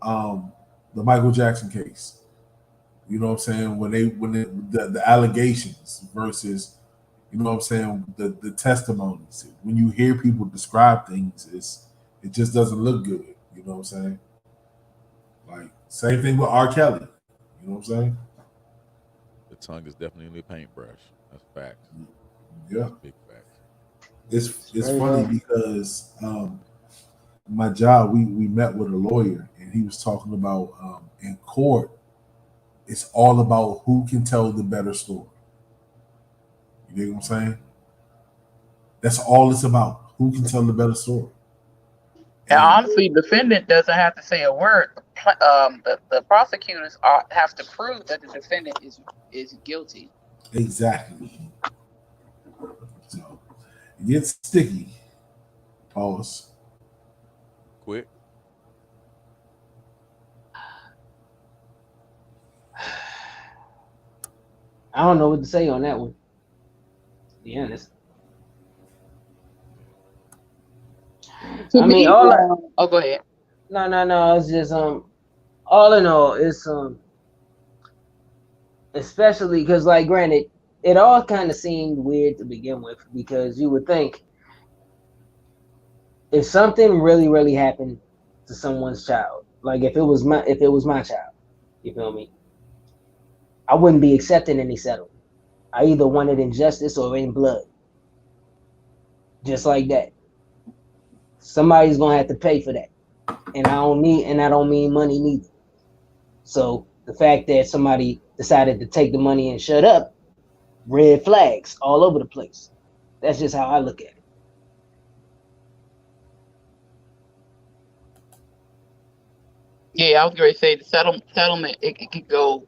the Michael Jackson case. You know what I'm saying? When the allegations versus, you know what I'm saying, the testimonies. When you hear people describe things, it just doesn't look good. You know what I'm saying? Like, same thing with R. Kelly. You know what I'm saying? The tongue is definitely a paintbrush. That's fact. Yeah. Big fact. It's funny because my job, we met with a lawyer and he was talking about in court, it's all about who can tell the better story. You know what I'm saying? That's all it's about. Who can tell the better story? And honestly, the defendant doesn't have to say a word. The prosecutors have to prove that the defendant is guilty. Exactly. So it gets sticky. Pause. Quick. I don't know what to say on that one. To be honest. I mean, go ahead. No. It's just all in all, it's especially because, like, granted, it all kind of seemed weird to begin with because you would think if something really, really happened to someone's child, like if it was my child, you feel me? I wouldn't be accepting any settlement. I either wanted injustice or in blood. Just like that. Somebody's gonna have to pay for that. And I don't mean money neither. So the fact that somebody decided to take the money and shut up, red flags all over the place. That's just how I look at it. Yeah, I was going to say the settlement, it could go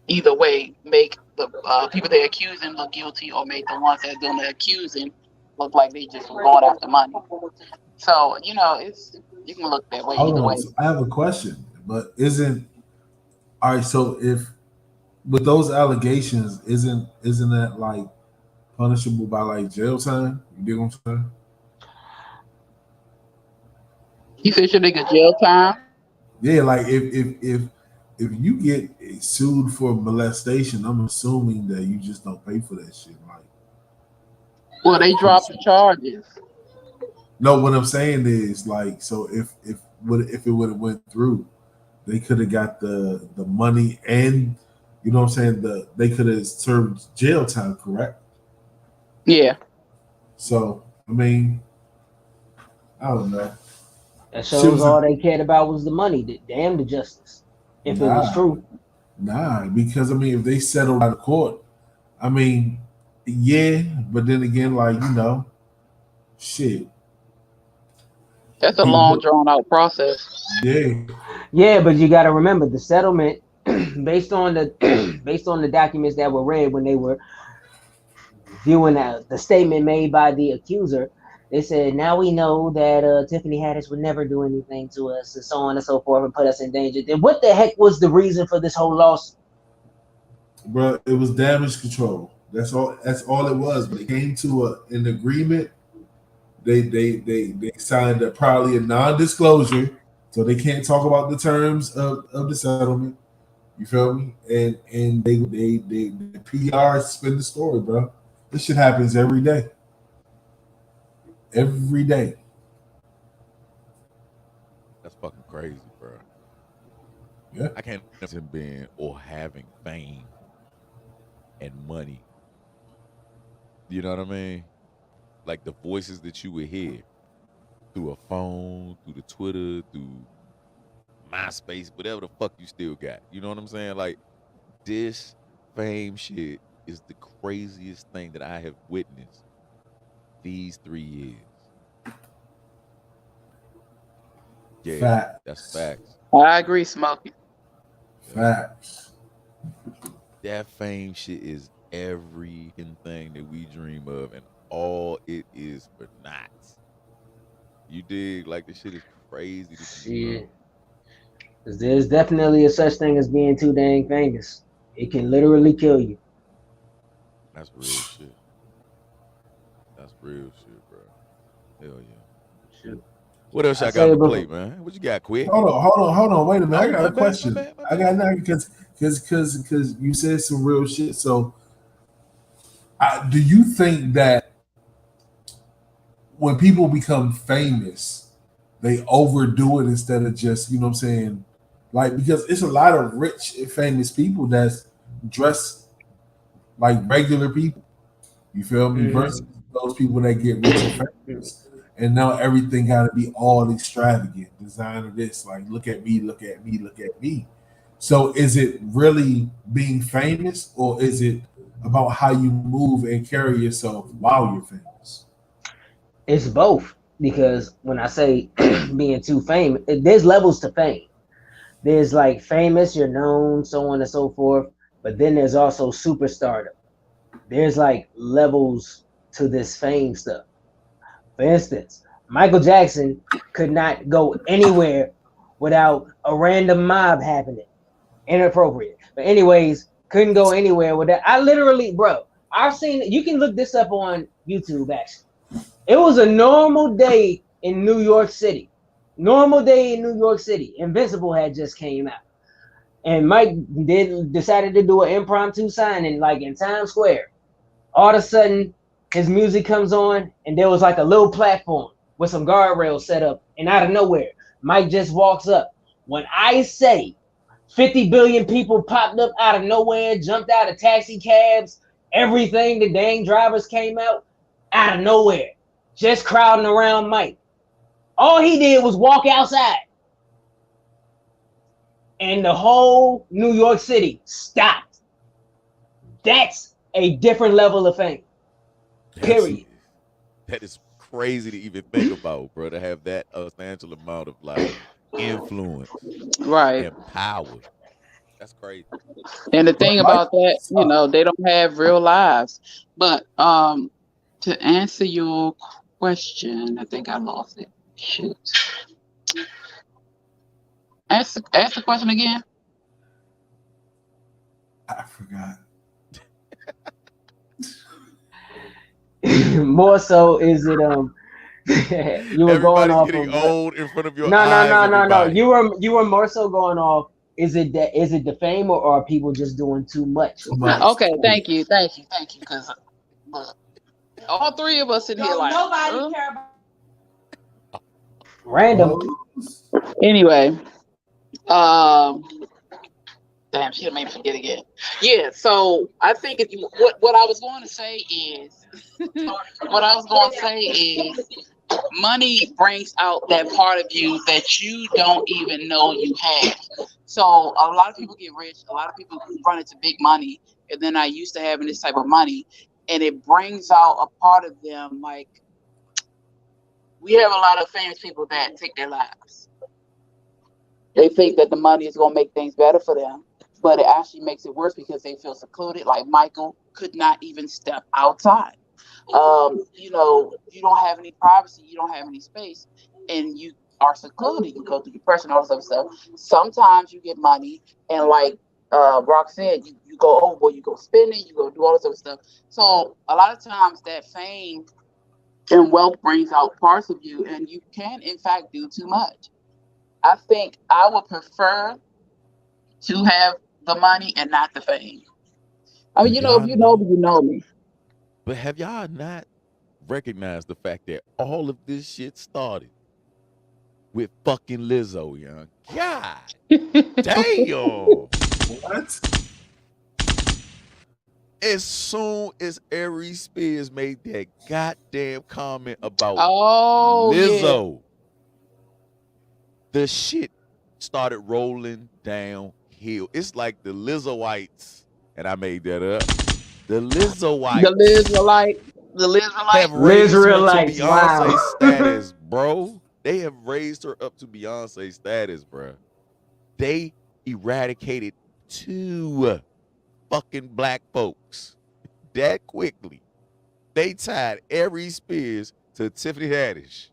either way make the people they're accusing look guilty, or make the ones that are doing the accusing look like they just were going after money. So it's you can look that way Hold either on. way. So I have a question, but isn't all right? So if with those allegations, isn't that like punishable by like jail time? You dig what I'm saying? You said should they get jail time? Yeah, like if you get sued for molestation, I'm assuming that you just don't pay for that shit. Like, Well, they dropped the charges. no, what I'm saying is like, so if it would have went through, they could have got the money and you know what I'm saying. They could have served jail time, correct? Yeah. So I mean, I don't know. That Shit shows was all they cared about was the money. Damn the justice. If it was nah, true. because I mean, if they settled out of court, I mean, yeah, but then again, like shit, That's a he long would, drawn out process. yeah, Yeah, but you got to remember the settlement, based on the based on the documents that were read when they were viewing the statement made by the accuser. They said, now we know that Tiffany Haddix would never do anything to us, and so on and so forth, and put us in danger. Then what the heck was the reason for this whole lawsuit? bro, it was damage control. That's all. That's all it was. But it came to an agreement. They signed probably a non-disclosure, so they can't talk about the terms of the settlement. You feel me? And they the PR spin the story, bro. This shit happens every day. Every day. That's fucking crazy, bro. Yeah. I can't imagine being or having fame and money. You know what I mean? Like the voices that you would hear through a phone, through the Twitter, through MySpace, whatever the fuck you still got. You know what I'm saying? Like this fame shit is the craziest thing that I have witnessed these 3 years. Yeah, Facts. that's facts. I agree, Smokey. Facts. That fame shit is everything that we dream of, and all it is for not. You dig? Like this shit is crazy. Shit. There's definitely a such thing as being too dang famous. It can literally kill you. That's real shit. That's real shit, bro. Hell yeah. Shoot. What else I I got say on the before- plate, man? What you got, quick? Hold on. Wait a minute. I got my a bad, question. my bad. I got nothing because you said some real shit. So, do you think that when people become famous, they overdo it instead of just you know what I'm saying? Like because it's a lot of rich and famous people that's dressed like regular people. You feel me? Mhm. Versus those people that get rich and famous, and now everything got to be all extravagant, designer this, like look at me, look at me, look at me. So is it really being famous, or is it about how you move and carry yourself while you're famous? It's both, because when I say being too famous, there's levels to fame. There's like famous, you're known, so on and so forth, but then there's also superstardom. There's like levels to this fame stuff. For instance, Michael Jackson could not go anywhere without a random mob happening. Inappropriate. But anyways, couldn't go anywhere without. I literally, bro, I've seen. You can look this up on YouTube. Actually, it was a normal day in New York City. Normal day in New York City. Invincible had just came out, and Mike decided to do an impromptu signing like in Times Square. All of a sudden, his music comes on, and there was like a little platform with some guardrails set up, and out of nowhere, Mike just walks up. When I say 50 billion people popped up out of nowhere, jumped out of taxi cabs, everything, the dang drivers came out of nowhere, just crowding around Mike. All he did was walk outside, and the whole New York City stopped. That's a different level of fame. Period. That is crazy to even think about, bro. To have that substantial amount of like influence Right. and power. That's crazy. And the But thing life about that, you sucks. know, they don't have real lives. But to answer your question, I think I lost it. Shoot. Ask the question again. I forgot. More so, is it you were going Everybody's off getting of what? old in front of your No, no, eyes, no, no, no. everybody. You were more so going off. Is it the fame, or are people just doing too much Too with fame? much. Okay, thank you. Because all three of us in here, like, nobody care about. Random. anyway. Um, damn, she made me forget again. Yeah, so I think if you what I was going to say is what I was going to say is money brings out that part of you that you don't even know you have. So a lot of people get rich, a lot of people run into big money, and then I used to having this type of money, and it brings out a part of them. Like, we have a lot of famous people that take their lives. They think that the money is going to make things better for them, but it actually makes it worse because they feel secluded. Like Michael could not even step outside. You don't have any privacy, you don't have any space, and you are secluded. You go through depression, all this other stuff. Sometimes you get money, and like Rock said, you go overboard, you go spending, you go do all this other stuff. So a lot of times that fame and wealth brings out parts of you, and you can, in fact, do too much. I think I would prefer to have the money and not the fame. I mean, Have if y'all you know not? me, you know me. But have y'all not recognized the fact that all of this shit started with fucking Lizzo, young? God damn! What? As soon as Ari Spears made that goddamn comment about Oh yeah. Lizzo, the shit started rolling downhill. It's like the Lizzoites, and I made that up. The The Lizzoites Lizarite, the have Lizarite. raised her to Israelites. Wow. Beyonce status, bro. They have raised her up to Beyonce status, bro. They eradicated 2 fucking black folks that quickly. They tied Ari Spears to Tiffany Haddix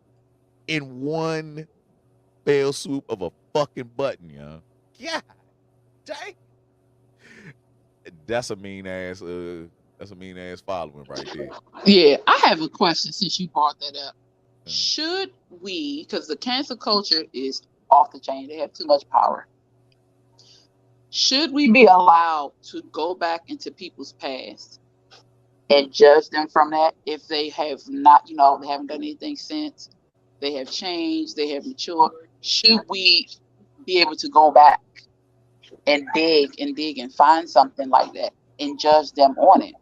in one fell swoop of a fucking button, yo. God dang. That's a mean ass following right there. Yeah, I have a question since you brought that up. Uh, Should we, because the cancel culture is off the chain, they have too much power. Should we be allowed to go back into people's past and judge them from that if they have not, they haven't done anything since, they have changed, they have matured? Should we be able to go back and dig and find something like that and judge them on it?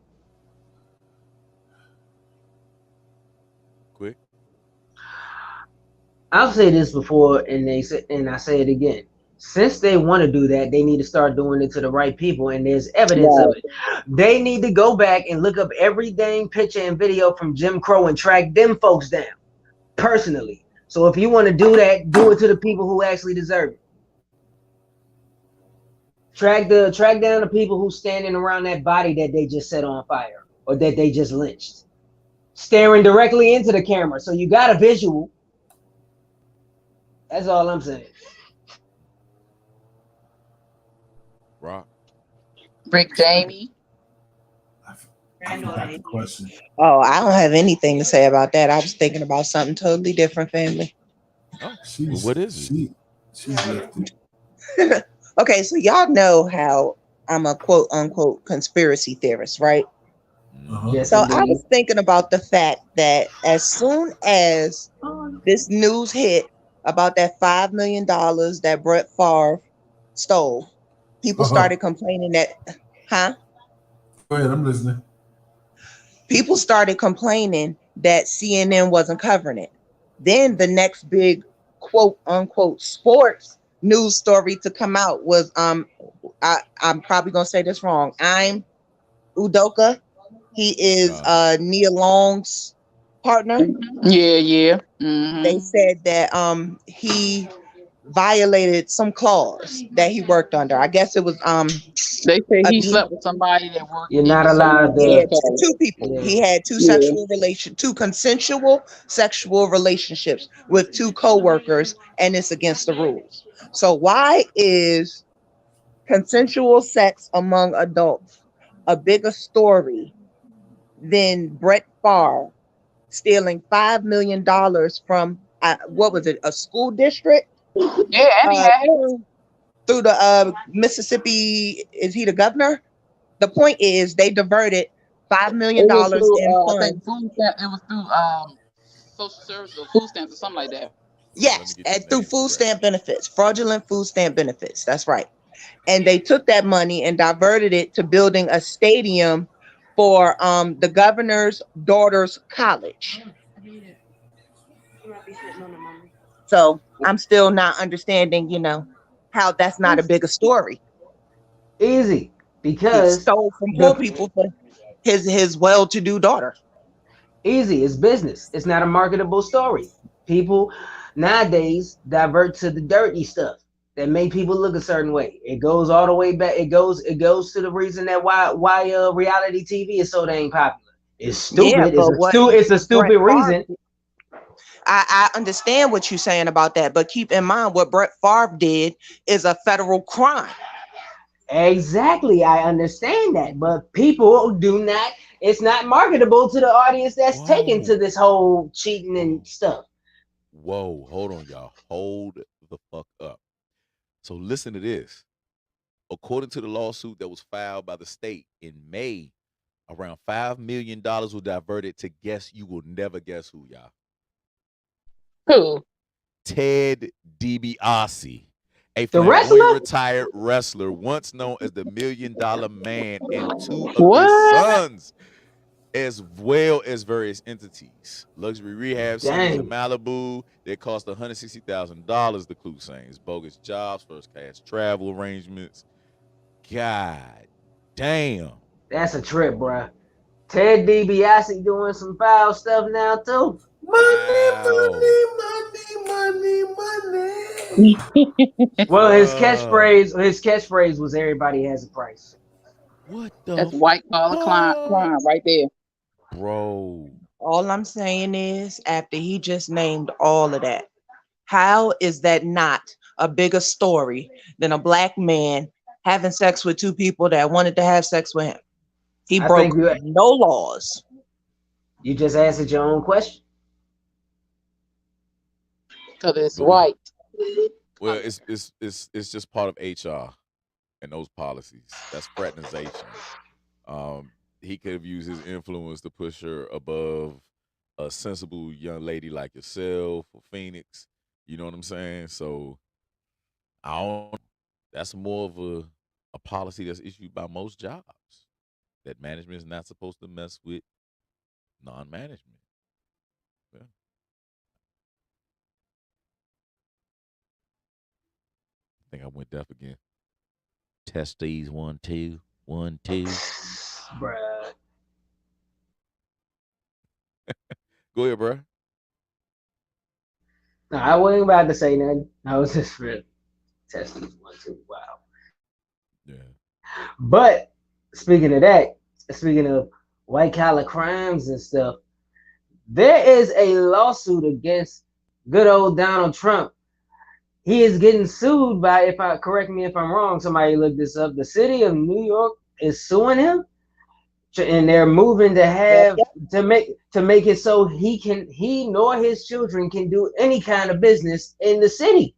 quick. I've said this before, and I say it again. Since they want to do that, they need to start doing it to the right people, and there's evidence of Right. it. They need to go back and look up every dang picture and video from Jim Crow and track them folks down personally. So if you want to do that, do it to the people who actually deserve it. Track down the people who's standing around that body that they just set on fire or that they just lynched, staring directly into the camera. So you got a visual. That's all I'm saying. Rock. Rick Jamie. I forgot the question. Oh, I don't have anything to say about that. I was thinking about something totally different, family. Oh, She's well, what is it? She's lifted. Okay, so y'all know how I'm a quote unquote conspiracy theorist, right? Uh-huh. Yes, So I indeed. was thinking about the fact that as soon as this news hit about that $5 million that Brett Favre stole, people Uh-huh. started complaining that, Go ahead, I'm listening. people started complaining that CNN wasn't covering it. Then the next big quote unquote sports news story to come out was I'm probably gonna say this wrong. I'm Udoka. He is Nia Long's partner. Yeah. Mm-hmm. They said that he violated some clause that he worked under. I guess it was They say he again, slept with somebody that worked You're in not the allowed yeah, to. code. two people. Yeah. He had two consensual sexual relationships with two co-workers, and it's against the rules. So why is consensual sex among adults a bigger story than Brett Favre stealing $5 million from what was it, a school district Yeah, and he had through the Mississippi? Is he the governor? The point is they diverted $5 million it was through in I think funds. food stamp. It was through social service or food stamps or something like that. Hold on, let me Yes, get and the through name food correct. stamp benefits, fraudulent food stamp benefits. That's right. And they took that money and diverted it to building a stadium for the governor's daughter's college. So I'm still not understanding, how that's not a bigger story. Easy. He Because stole from poor the people for his well-to-do daughter. easy, it's business. It's not a marketable story. People nowadays divert to the dirty stuff that make people look a certain way. It goes all the way back. It goes to the reason that why reality TV is so dang popular. It's Yeah, stupid. but what It's a Brett stupid Favre, reason. I understand what you're saying about that, but keep in mind what Brett Favre did is a federal crime. Exactly, I understand that, but people do not. It's not marketable to the audience that's taken to Whoa. this whole cheating and Whoa. stuff. Whoa. Hold on, y'all. Hold the fuck up. So listen to this. According to the lawsuit that was filed by the state in May, around $5 million were diverted to guess you will never guess who, y'all. Who? Ted DiBiase, a The flamboyant wrestler? retired wrestler once known as the $1 Million Man, and two of his What? sons, as well as various entities. Luxury rehab centers in Dang, Malibu that cost $160,000 to Clue Saints. Bogus jobs, first class travel arrangements. God damn. that's a trip, bruh. Ted DiBiase doing some foul stuff now too. Wow. Money. Well, Bruh. his catchphrase was "Everybody has a price." What the That's white collar fuck? crime right there. Bro. All I'm saying is, after he just named all of that, how is that not a bigger story than a black man having sex with two people that wanted to have sex with him? He I broke think no laws. you just answered your own question. Because it's But we white. well, it's just part of HR and those policies. That's fraternization. He could have used his influence to push her above a sensible young lady like yourself or Phoenix. You know what I'm saying? So I don't. That's more of a policy that's issued by most jobs that management is not supposed to mess with non-management. Yeah. I think I went deaf again. Test these 1 2 1 2. Bruh. Go ahead, bro. No, I wasn't about to say nothing. I was just for testing one, two. Wow. Yeah. But speaking of that, speaking of white collar crimes and stuff, there is a lawsuit against good old Donald Trump. He is getting sued by, if I correct me if I'm wrong, somebody look this up. The city of New York is suing him, and they're moving to have to make it so he nor his children can do any kind of business in the city.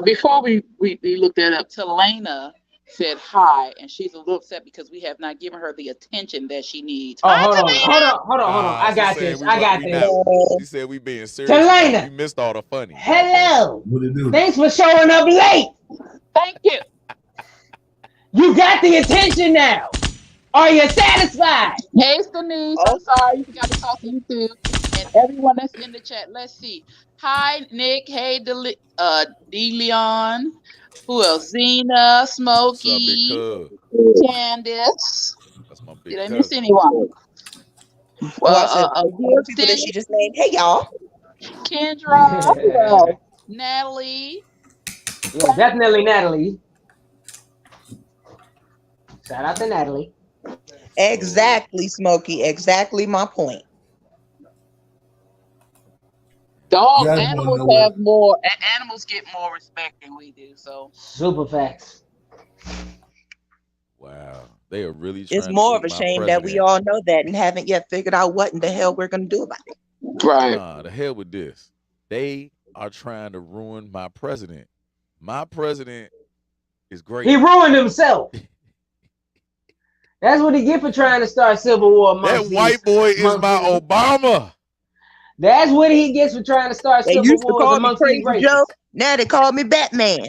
Before we looked that up, Talena said hi, and she's a little upset because we have not given her the attention that she needs. Oh, Hi, hold Talena. on. I She got said this. we I weren't got we this. not. She said we being serious. Talena. We missed all the funny. Hello. What it do? Thanks for showing up late. Thank you. You got the attention now. Are you satisfied? Hey, Denise. I'm sorry. We got to talk to you too. And everyone that's in the chat. Let's see. Hi, Nick. Hey, DeLeon. Who else? Zena, What's up, big Smokey, cuz? Candace. That's my big Did I miss cousin. anyone? Oh, I said all the people that Gifted, she just named. Hey y'all. Kendra. Who else? Natalie. Yeah, definitely Natalie. Shout out to Natalie. Exactly, Smokey. Exactly my point. You guys want to Animals know what? have more. Animals get more respect than we do. So Super facts. Wow, they are really It's trying to more of put a my shame that we president. all know that and haven't yet figured out what in the hell we're going to do about it. right. Nah, the hell with this. They are trying to ruin my president. My president is great. He ruined himself. That's what he get for trying to start civil war amongst That white boy is my these. Obama. That's what he gets for trying to start They civil used to wars call me amongst these Crazy Joe. racists. Now they call me Batman.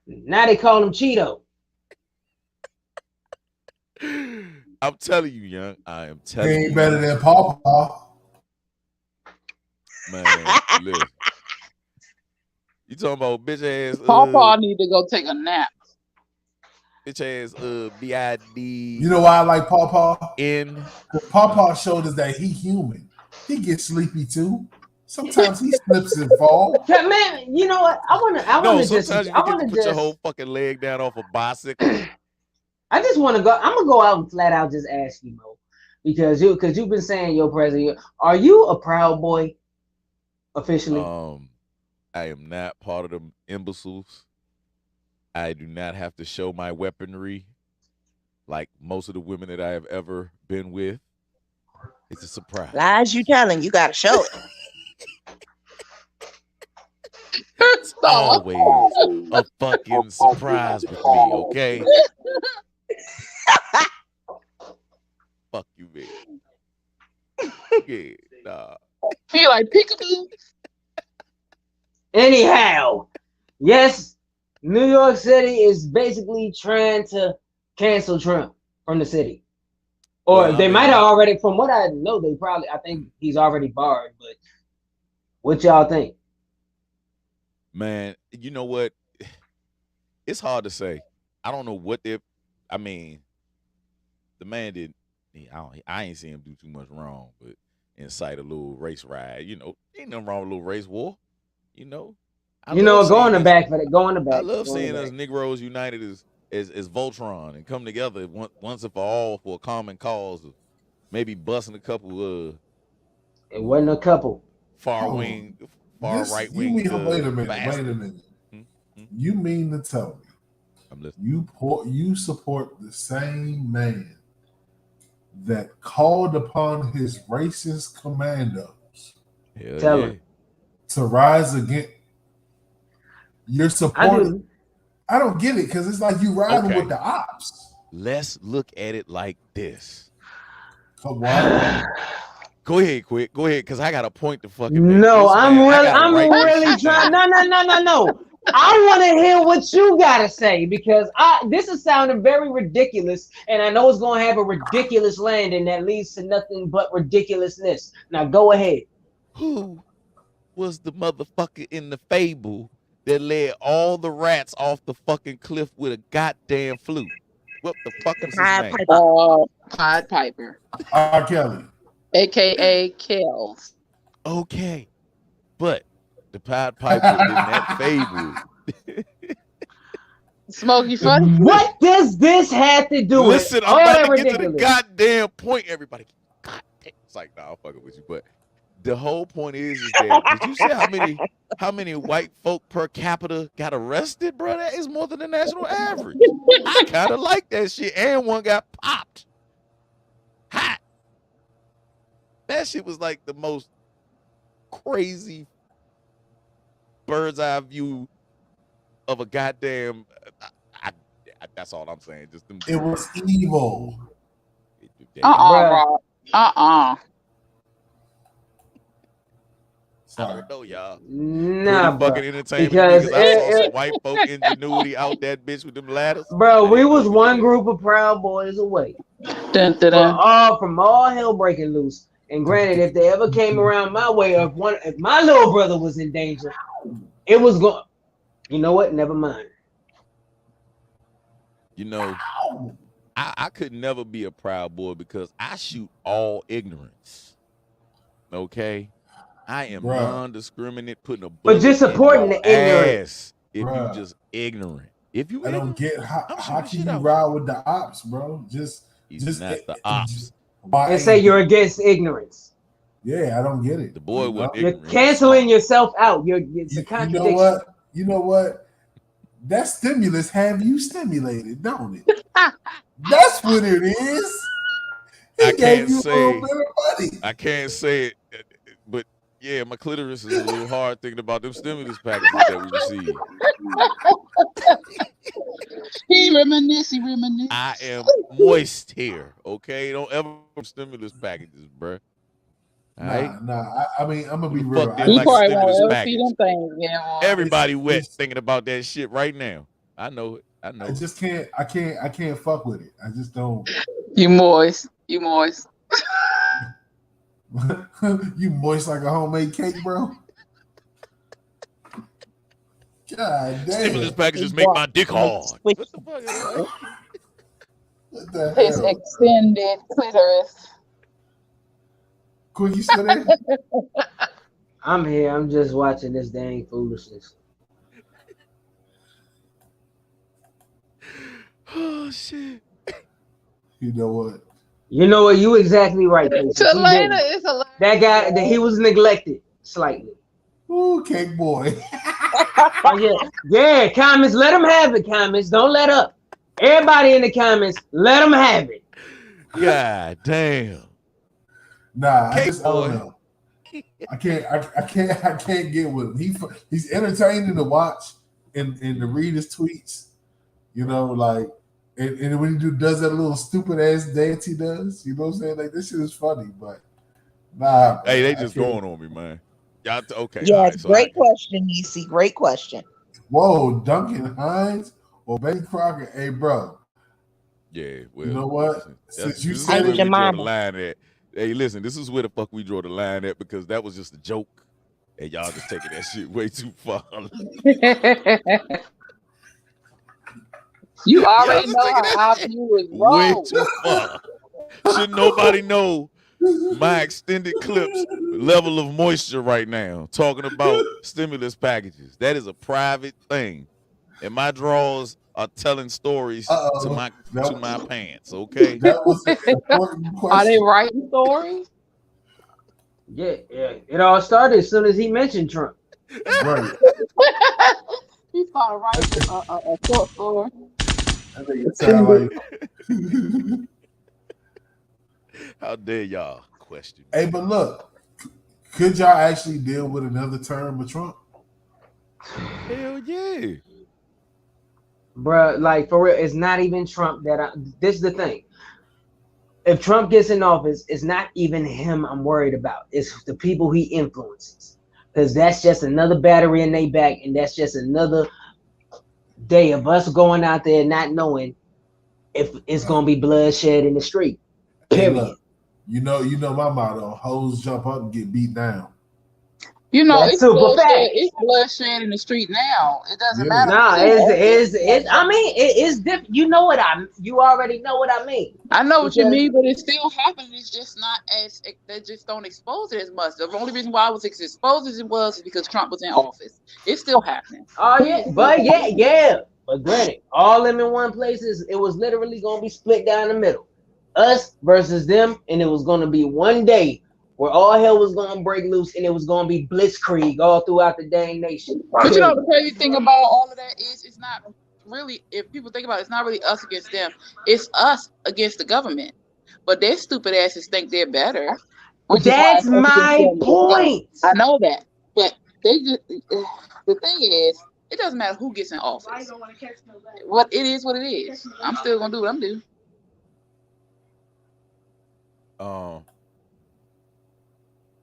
Now they call him Cheeto. I'm telling you, young. I am He telling you. ain't better than Pawpaw. Man, listen. You talking about bitch ass Pawpaw need to go take a nap. bitch ass BID You know why I like Pawpaw? N. Pawpaw showed us that he human. He gets sleepy too. Sometimes he slips and falls. Man, you know what? I No, wanna just sometimes you forget to put your whole fucking leg down off a bicycle. I just wanna go. I'm gonna go out and flat out just ask you, Mo. Because you've been saying your president. Are you a Proud Boy? Officially? I am not part of them imbeciles. I do not have to show my weaponry like most of the women that I have ever been with. It's a surprise. Lies you telling, you got to show it. It's always a fucking surprise with me, okay? Fuck you, man. Yeah, nah. He like peekaboo. Anyhow, yes, New York City is basically trying to cancel Trump from the city. Or Well, they might have already, from what I know, I think he's already barred, but what y'all think? Man, you know what? It's hard to say. I don't know what the man did. I ain't seen him do too much wrong, but incite a little race riot. You know, ain't nothing wrong with a little race war. You know, Go in the back for that. Go in the back. I love seeing us Negroes united as Voltron and come together once and for all for a common cause of maybe busting a couple it wasn't a couple. far right wing. Wait a minute. You mean to tell me I'm listening. you support the same man that called upon his racist commandos to rise against your support? I don't get it because it's like you riding with the ops. Let's look at it like this. Come on. Go ahead, quick. Go ahead, because I got a point to fucking make. No, I'm really trying. No. I want to hear what you gotta say because this is sounding very ridiculous, and I know it's gonna have a ridiculous landing that leads to nothing but ridiculousness. Now go ahead. Who was the motherfucker in the fable that led all the rats off the fucking cliff with a goddamn flute? What the fuck is his name? Pied Piper. R. Kelly. AKA Kells. Okay. But the Pied Piper in that fable. Smokey funny. What does this have to do with? Listen, I'm about to get to the goddamn point, everybody. God damn. It's like, nah, I'm fucking with you. But the whole point is that did you see how many white folk per capita got arrested, bro? That is more than the national average. I kind of like that shit. And one got popped. Hot. That shit was like the most crazy bird's eye view of a goddamn. That's all I'm saying. Just them. It was evil. Rob. I don't know, y'all. Nah, fucking entertainment because I saw some white folk ingenuity out that bitch with them ladders. Bro, we was one group of Proud Boys away. From all hell breaking loose. And granted, if they ever came around my way, or if my little brother was in danger, it was going. You know what? Never mind. You know, I could never be a Proud Boy because I shoot all ignorance. Okay, I am Bruh. non-discriminate, putting a But bullet just in supporting your the ignorant. ass if you Bruh. just ignorant. If you I don't ignorant, get I'm how shooting the can shit you out. ride with the ops, bro? He's not the ops. Why And say ain't you're against ignorance. Yeah, I don't get it. The boy wasn't You're ignorant. He was canceling smart. yourself out. It's a You know contradiction. what? You know what? That stimulus have you stimulated, don't it? That's what it is. I He gave can't you a little say. bit of money. I can't say it, but yeah, my clitoris is a little hard thinking about them stimulus packages that we received. He reminisce. I am moist here, okay? Don't ever stimulus packages, bruh. All right? Nah. I mean, I'm gonna Who be the real. fuck didn't He like a probably stimulus won't ever see package? them things again. Boy. Everybody wet It's- thinking about that shit right now. I know it. I know I it. just can't. I can't fuck with it. I just don't. You moist. You moist. You moist like a homemade cake, bro. God Stimulus damn. packages make my dick hard. What the fuck is that? What the His hell? extended clitoris. Quick, you still there? I'm here. I'm just watching this dang foolishness. Oh shit. You know what? You know what? You exactly right, Patience. He Atlanta didn't. is hilarious. That guy, that he was neglected slightly. Ooh, cake boy. Oh, yeah. Comments, let them have it. Comments, don't let up. Everybody in the comments, let them have it. God damn. Nah, I Cake just I don't boy. know. I can't get with him. He's entertaining to watch and to read his tweets. You know, like and when he does that little stupid ass dance he does, you know what I'm saying? Like this shit is funny, but nah. Hey, they man, just I can't. going on me, man. Y'all okay? All Yes, right, so great question, Nisi. Great question. Whoa, Duncan Hines or Betty Crocker? Hey, bro. yeah, well, You know what? listen, Since you this is said where it, your we draw the mama. line at. Hey, listen, this is where the fuck we draw the line at because that was just a joke, and y'all just taking that shit way too far. You Y'all already just know taking how our that shit view is way wrong. too far. Should nobody know my extended clips level of moisture right now? Talking about stimulus packages. That is a private thing, and my drawers are telling stories to uh-oh. my pants. Okay. That was an important Are they question. writing stories? Yeah. It all started as soon as he mentioned Trump. Right. He started writing a short story. I think it sound like How dare y'all question me? Hey, but look, could y'all actually deal with another term of Trump? Hell yeah. Bruh, like for real, it's not even Trump this is the thing. If Trump gets in office, it's not even him I'm worried about. It's the people he influences. Because that's just another battery in their back, and that's just another day of us going out there not knowing if it's gonna be bloodshed in the street. Hey, Period. look, you know my motto: hoes jump up and get beat down. You know, That's it's super bloodshed. fact. It's bloodshed in the street now. It doesn't Yeah. matter. Nah, who's in it's I mean it's different. You already know what I mean. I know what you Because- mean, but it's still happening. It's just not as they just don't expose it as much. The only reason why I was exposed as it was is because Trump was in office. It's still happening. Oh yeah, but yeah. But granted, all them in one place it was literally gonna be split down the middle. Us versus them, and it was gonna be one day where all hell was gonna break loose and it was gonna be blitzkrieg all throughout the dang nation. But you know the crazy thing about all of that is it's not really, if people think about it, it's not really us against them. It's us against the government. But their stupid asses think they're better. That's my point. I know that. But they just the thing is, it doesn't matter who gets in office. What it is, what it is. I'm still gonna do what I'm doing.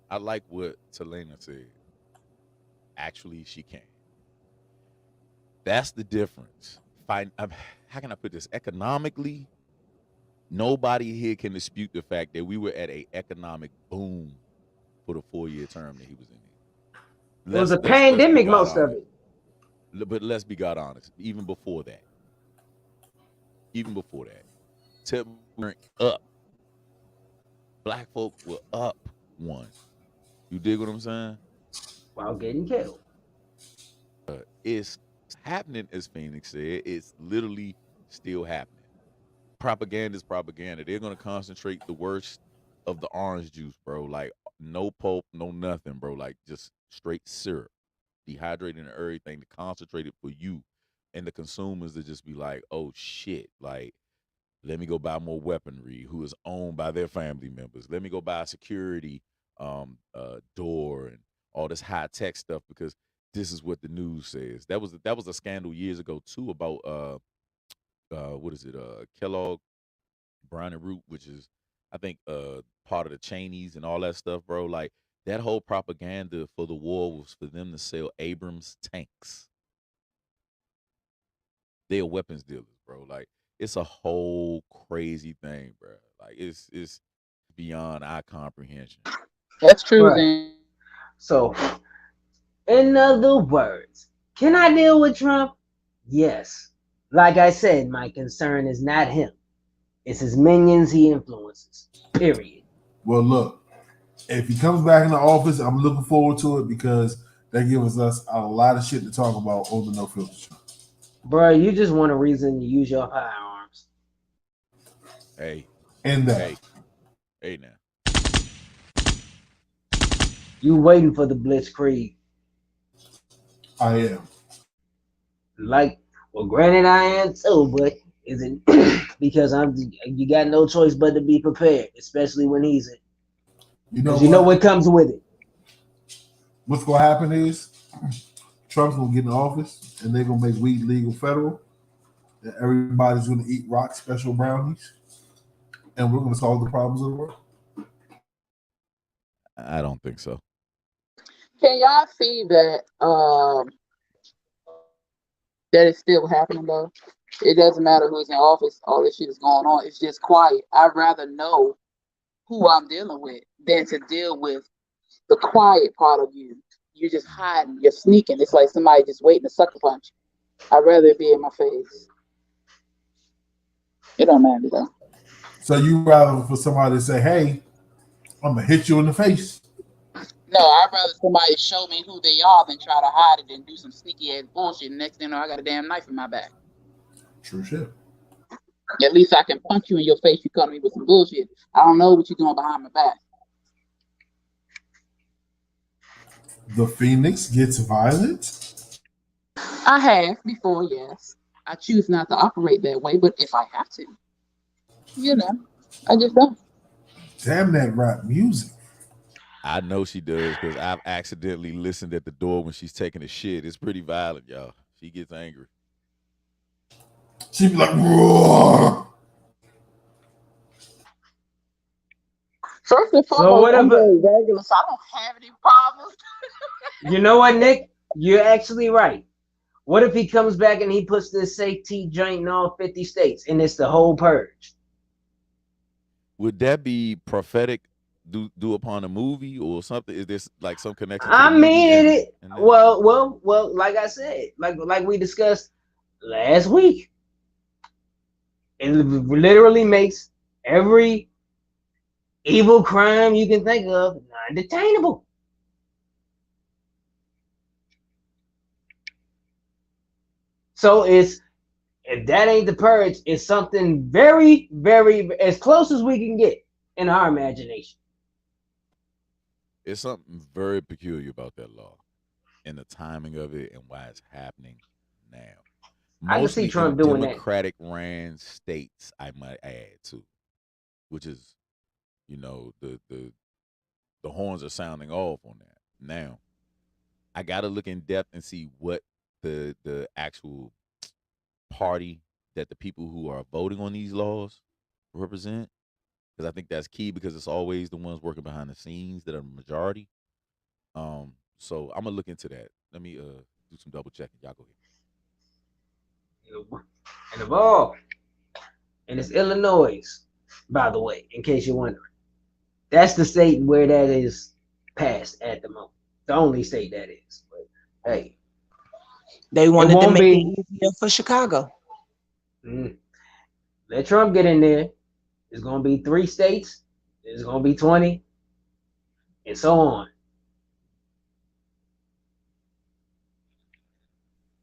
I like what Talena said. Actually, she can. That's the difference. How can I put this? Economically, nobody here can dispute the fact that we were at an economic boom for the 4-year term that he was in. It was a pandemic, most of it. But let's be God honest. Even before that, tip were up. Black folk were up one. You dig what I'm saying? while getting killed. It's happening, as Phoenix said. It's literally still happening. Propaganda is propaganda. They're gonna concentrate the worst of the orange juice, bro. Like no pulp, no nothing, bro. Like just straight syrup, dehydrated and everything to concentrate it for you and the consumers to just be like, oh shit, like let me go buy more weaponry who is owned by their family members. Let me go buy a security door and all this high tech stuff because this is what the news says. That was a scandal years ago too about what is it? Kellogg Brown and Root, which is I think part of the Cheney's and all that stuff, bro. Like that whole propaganda for the war was for them to sell Abrams tanks. They are weapons dealers, bro. Like it's a whole crazy thing, bro. Like it's beyond our comprehension. That's true, Right. then. So, in other words, can I deal with Trump? Yes. Like I said, my concern is not him. It's his minions he influences. Period. Well, look, if he comes back in the office, I'm looking forward to it because that gives us a lot of shit to talk about on the No Filter Show. Bro, you just want a reason to use your firearms. Hey, And that. hey now. You waiting for the blitzkrieg. I am. Like, well, granted I am too, but is it because you got no choice but to be prepared, especially when he's in. You know what comes with it. What's gonna happen is Trump's gonna get in office and they're gonna make weed legal federal. And everybody's gonna eat rock special brownies, and we're gonna solve the problems of the world. I don't think so. Can y'all see that that is still happening though? It doesn't matter who's in office, all this shit is going on. It's just quiet. I'd rather know who I'm dealing with than to deal with the quiet part of you. You're just hiding, you're sneaking. It's like somebody just waiting to sucker punch you. I'd rather it be in my face. It don't matter though. So you rather for somebody to say, "Hey, I'm gonna hit you in the face." No, I'd rather somebody show me who they are than try to hide it and do some sneaky ass bullshit. Next thing you know, I got a damn knife in my back. True shit. At least I can punch you in your face. You come to me with some bullshit. I don't know what you're doing behind my back. The Phoenix gets violent. I have before, yes. I choose not to operate that way, but if I have to, I just don't. Damn that rap music. I know she does because I've accidentally listened at the door when she's taking a shit. It's pretty violent, y'all. She gets angry. She'd be like, "Roar." First and foremost, I'm very regular, so I don't have any problems. You know what, Nick? You're actually right. What if he comes back and he puts this safety joint in all 50 states and it's the whole purge? Would that be prophetic do upon a movie or something? Is this like some connection to I the movie mean, and well, like I said, like we discussed last week, it literally makes every evil crime you can think of non-detainable. So if that ain't the purge, it's something very, very as close as we can get in our imagination. It's something very peculiar about that law and the timing of it and why it's happening now. I can see Trump in doing that. Democratic ran states, I might add too, which is, the horns are sounding off on that. Now, I got to look in depth and see what the actual party that the people who are voting on these laws represent, because I think that's key because it's always the ones working behind the scenes that are the majority. So I'm gonna look into that. Let me do some double checking. Y'all go ahead. And of all, and it's Illinois, by the way, in case you're wondering. That's the state where that is passed at the moment. The only state that is. But hey, they wanted to make it easier for Chicago. Let Trump get in there. It's gonna be 3 states. It's gonna be 20, and so on.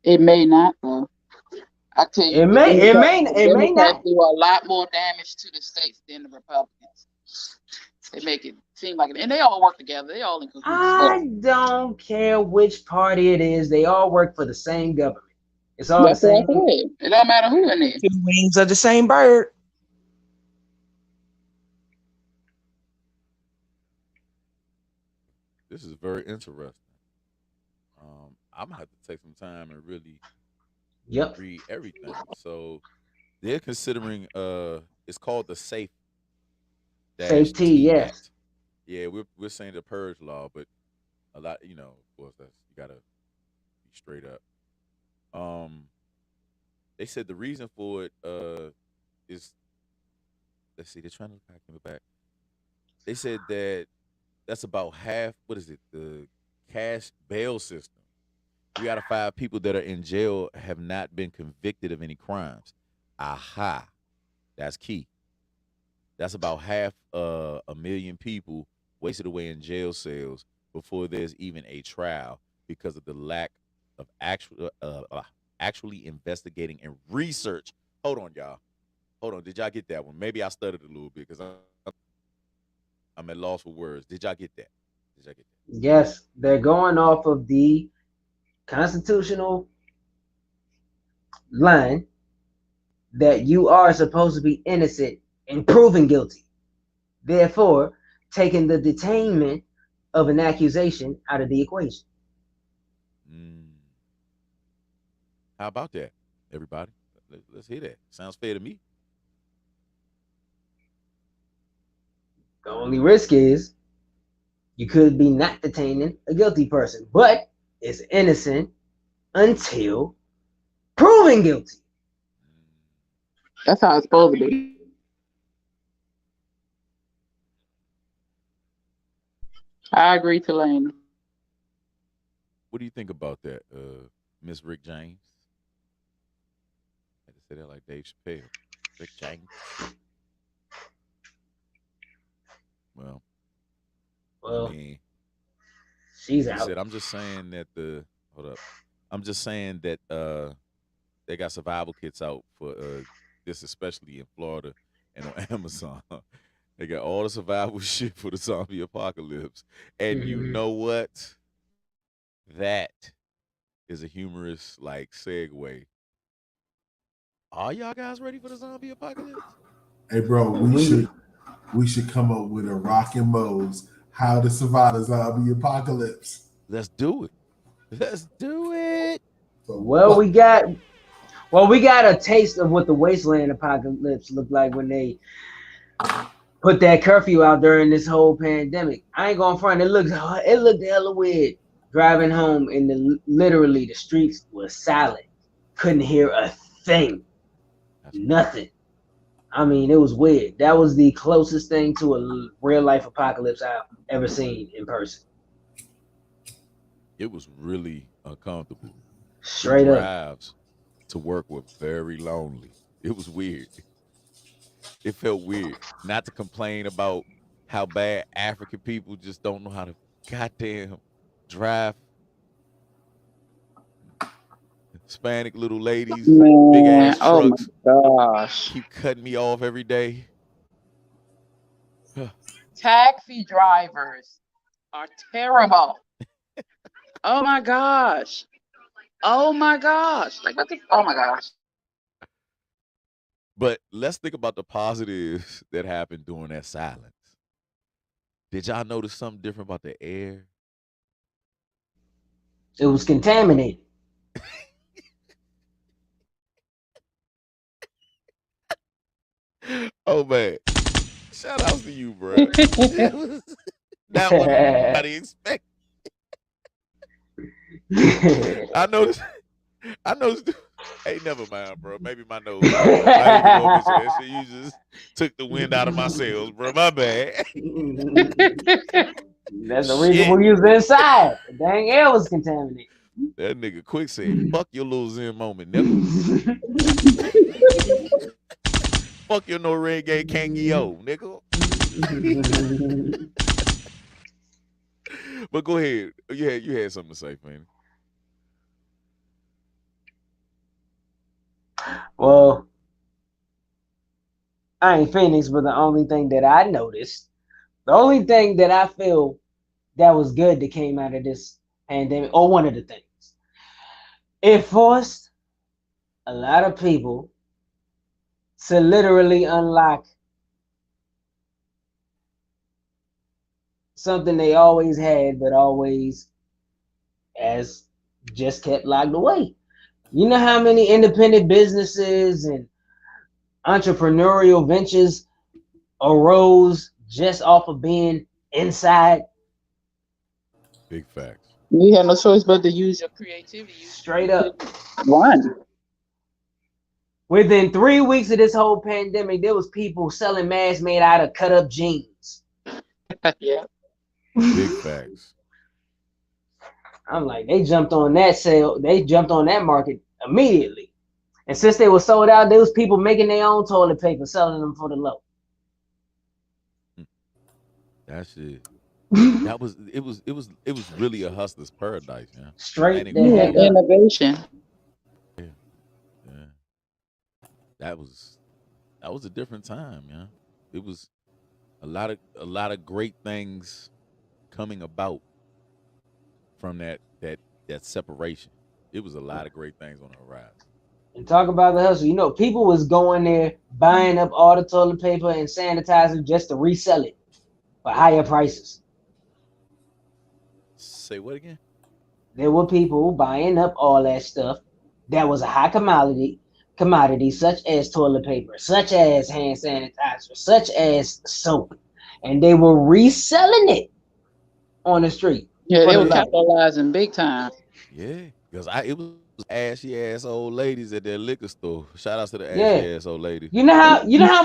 It may not, though. I tell you, It the may Democrats not. do a lot more damage to the states than the Republicans. They make it seem like it, and they all work together. They all in cahoots. I don't care which party it is. They all work for the same government. It's all That's the what I same. said. It don't matter who in there. Two wings of the same bird. This is very interesting. I'm gonna have to take some time and really Yep. read everything. So they're considering it's called the Safety, T yes. Act. Yeah, we're saying the purge law, but a lot, of course, that's you gotta be straight up. They said the reason for it is, let's see, they're trying to look back. They said that's about half. What is it? The cash bail system. 3 out of 5 people that are in jail have not been convicted of any crimes. Aha, that's key. That's about half a million people wasted away in jail cells before there's even a trial because of the lack of actually investigating and research. Hold on, y'all. Hold on. Did y'all get that one? Maybe I stuttered a little bit because I'm at loss for words. Did y'all get that? Yes, they're going off of the constitutional line that you are supposed to be innocent and proven guilty. Therefore, taking the detainment of an accusation out of the equation. How about that, everybody? Let's hear that. Sounds fair to me. The only risk is you could be not detaining a guilty person, but it's innocent until proven guilty. That's how it's supposed to be. I agree, Tulane. What do you think about that, Miss Rick James? I had to say that like Dave Chappelle. Rick James. Well, I mean, she's like out. said, I'm just saying that I'm just saying that they got survival kits out for this, especially in Florida and on Amazon. They got all the survival shit for the zombie apocalypse. And you know what? That is a humorous segue. Are y'all guys ready for the zombie apocalypse? Hey, bro, we should come up with a Rock and Mo's how to survive the zombie apocalypse. Let's do it. Let's do it. Well, we got a taste of what the wasteland apocalypse looked like when they put that curfew out during this whole pandemic. I ain't gonna front. It looked hella weird driving home, and literally the streets were silent. Couldn't hear a thing. Nothing. I mean, it was weird. That was the closest thing to a real life apocalypse I've ever seen in person. It was really uncomfortable. Straight the up. drives to work were very lonely. It was weird. It felt weird. Not to complain about how bad African people just don't know how to goddamn drive. Hispanic little ladies, big ass trucks. Oh my gosh. Keep cutting me off every day. Taxi drivers are terrible. Oh my gosh. Oh my gosh. Oh my gosh. But let's think about the positives that happened during that silence. Did y'all notice something different about the air? It was contaminated. Oh man. Shout out to you, bro. Not what anybody expected. I noticed. Hey, never mind, bro. Maybe my nose. You just took the wind out of my sails, bro. My bad. That's the reason we use the inside. The dang air was contaminated. That nigga quick said, "Fuck your little Zen moment, nigga." Fuck your no reggae kangyo, nigga. But go ahead. You had something to say, man. Well, I ain't Phoenix, but the only thing that I noticed, the only thing that I feel that was good that came out of this pandemic, or one of the things, it forced a lot of people to literally unlock something they always had, but always as just kept locked away. You know how many independent businesses and entrepreneurial ventures arose just off of being inside? Big facts. You had no choice but to use your creativity. Straight up. One. Within 3 weeks of this whole pandemic, there was people selling masks made out of cut up jeans. Yeah. Big facts. I'm like, they jumped on that sale. They jumped on that market immediately. And since they were sold out, there was people making their own toilet paper, selling them for the low. That shit. It was really a hustler's paradise, man. Straight the Yeah, heck up. Innovation. Yeah. That was a different time, yeah. It was a lot of great things coming about from that separation. It was a lot of great things on the horizon. And talk about the hustle. You know, people was going there buying up all the toilet paper and sanitizer just to resell it for higher prices. Say what again? There were people buying up all that stuff that was a high commodity, such as toilet paper, such as hand sanitizer, such as soap, and they were reselling it on the street. Yeah, for they the were low. capitalizing big time. Yeah, because it was ashy ass old ladies at that liquor store. Shout out to the ashy Yeah. ass old lady. You know how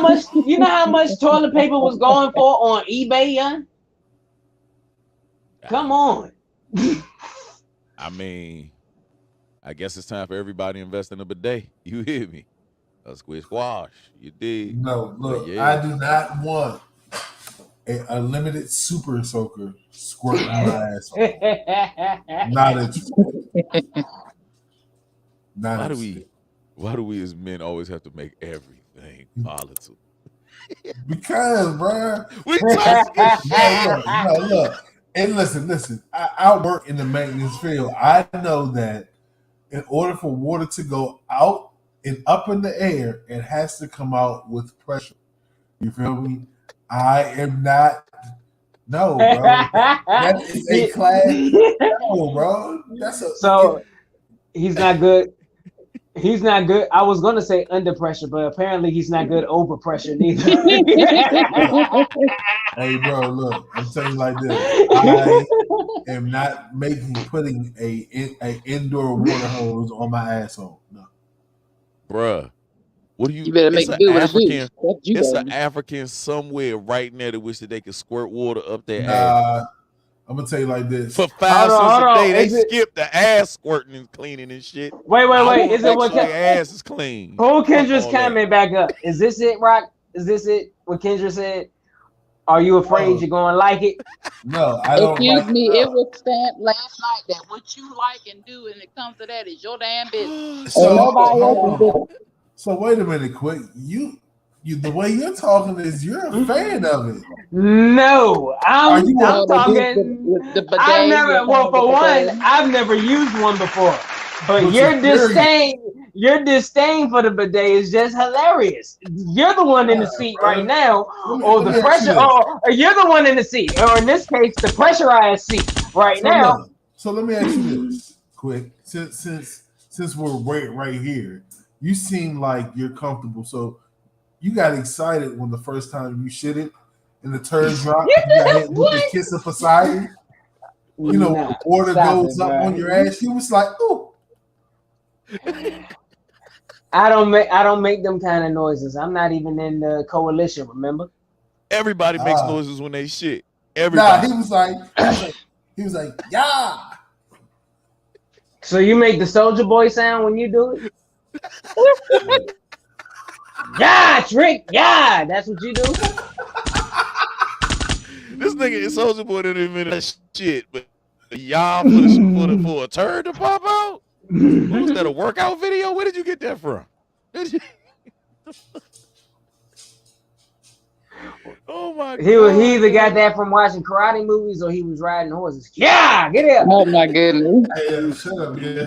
much toilet paper was going for on eBay, young? Come on. I mean, I guess it's time for everybody to invest in a bidet. You hear me? A squish wash. You dig? No, look, yeah. I do not want a limited super soaker squirting my ass. Not interested. Not Why interested. why do we as men always have to make everything volatile? Because, bro, We talking look. And listen. I work in the maintenance field. I know that in order for water to go out and up in the air, it has to come out with pressure. You feel me? I am not. No, bro. That is a class. No, bro. So he's not good. He's not good. I was gonna say under pressure, but apparently he's not good over pressure neither. Hey, bro, look, I'm telling you like this. I am not putting a indoor water hose on my asshole. No. Bruh. What do you? You better make it's do an what African. it do. It's an African somewhere right now that wish that they could squirt water up their ass. Nah, I'm gonna tell you like this. For 5 cents a day, they Is it- skip the ass squirting and cleaning and shit. Wait. I want Is it what? make sure their ass is clean? Pull Kendra's Fuck all comment back up. Is this it, Rock? Is this it? What Kendra said? Are you afraid you're gonna like it? No, I don't. Excuse like me, it. it was stamped last night that what you like and do when it comes to that is your damn business. So, nobody hold else on. do it. So wait a minute, quick. You the way you're talking is you're a fan of it. No, I'm Oh, talking. the bidet, I've never. you're Well, talking for about one, I've never used one before. But But your you're curious. disdain for the bidet is just hilarious. You're the one in the seat right now, or Let the me ask pressure, you this. or you're the one in the seat, or in this case, the pressurized seat right So now. look, so let me ask you this, quick. Since we're right here, you seem like you're comfortable. So you got excited when the first time you shit it and the turd dropped. You got hit with the kiss of Poseidon. You know, Nah, water stop goes it, up bro. on your ass. You was like, ooh. I don't make them kind of noises. I'm not even in the coalition. Remember? Everybody makes noises when they shit. Nah, Everybody. he was like, yeah. So you make the Soldier Boy sound when you do it? Yeah, Trick. Yeah, that's what you do. This nigga is Soldier Boy didn't even that shit, but y'all for a turd to pop out. Was that a workout video? Where did you get that from? Oh my He god. either got that from watching karate movies or he was riding horses. Yeah, get here. Oh my goodness. Hey, shut up, yeah.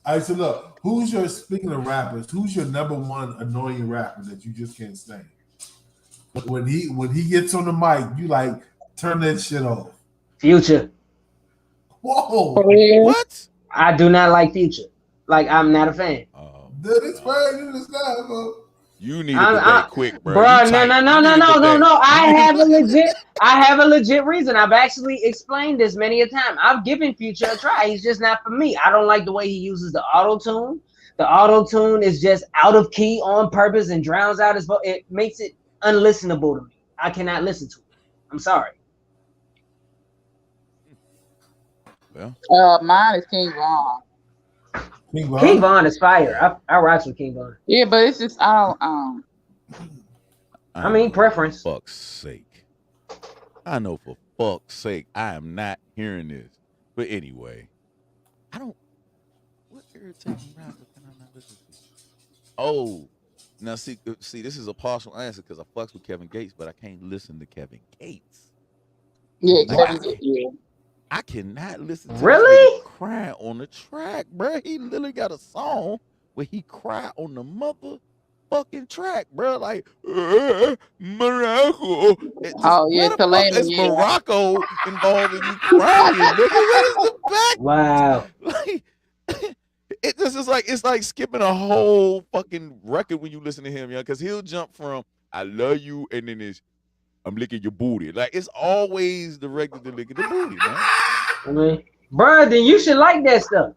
All right, so look, speaking of rappers, who's your number one annoying rapper that you just can't stand? When he gets on the mic, you like turn that shit off. Future. Whoa. What? I do not like Future. Like, I'm not a fan. Dude, it's crazy this guy, bro. You need a bidet quick, bro. No. I have a legit reason. I've actually explained this many a time. I've given Future a try. He's just not for me. I don't like the way he uses the auto-tune. The auto-tune is just out of key on purpose and drowns out his voice. It makes it unlistenable to me. I cannot listen to it. I'm sorry. Well, Mine is King Von. King Von is fire. I rocks with King Von. Yeah, but it's just I mean, preference. For fuck's sake. I know for fuck's sake I am not hearing this. But anyway, what irritating rapper can I not listen to? Oh, now see, this is a partial answer because I fucks with Kevin Gates, but I can't listen to Kevin Gates. Yeah, Like, yeah. I cannot listen to really cry on the track, bro. He literally got a song where he cried on the motherfucking track, bro. Like Morocco. It's Morocco involved in you crying, nigga. What is the back? Wow. Like, it's like skipping a whole fucking record when you listen to him, because he'll jump from "I love you" and then it's "I'm licking your booty." Like, it's always directed to licking the booty, man. I mean, bro, then you should like that stuff.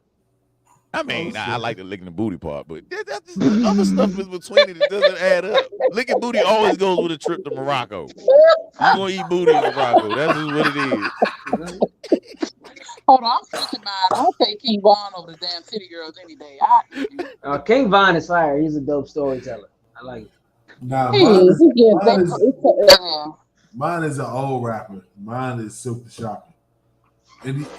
I mean, I like the licking the booty part, but that's just, the other stuff is between it that doesn't add up. Licking booty always goes with a trip to Morocco. You gonna eat booty in Morocco? That's just what it is. Hold on, I'm switching mine. I'll take King Von over the damn City Girls any day. King Von is fire. He's a dope storyteller. I like it. Nah, mine is an old rapper. Mine is Silk the Shocker. Anything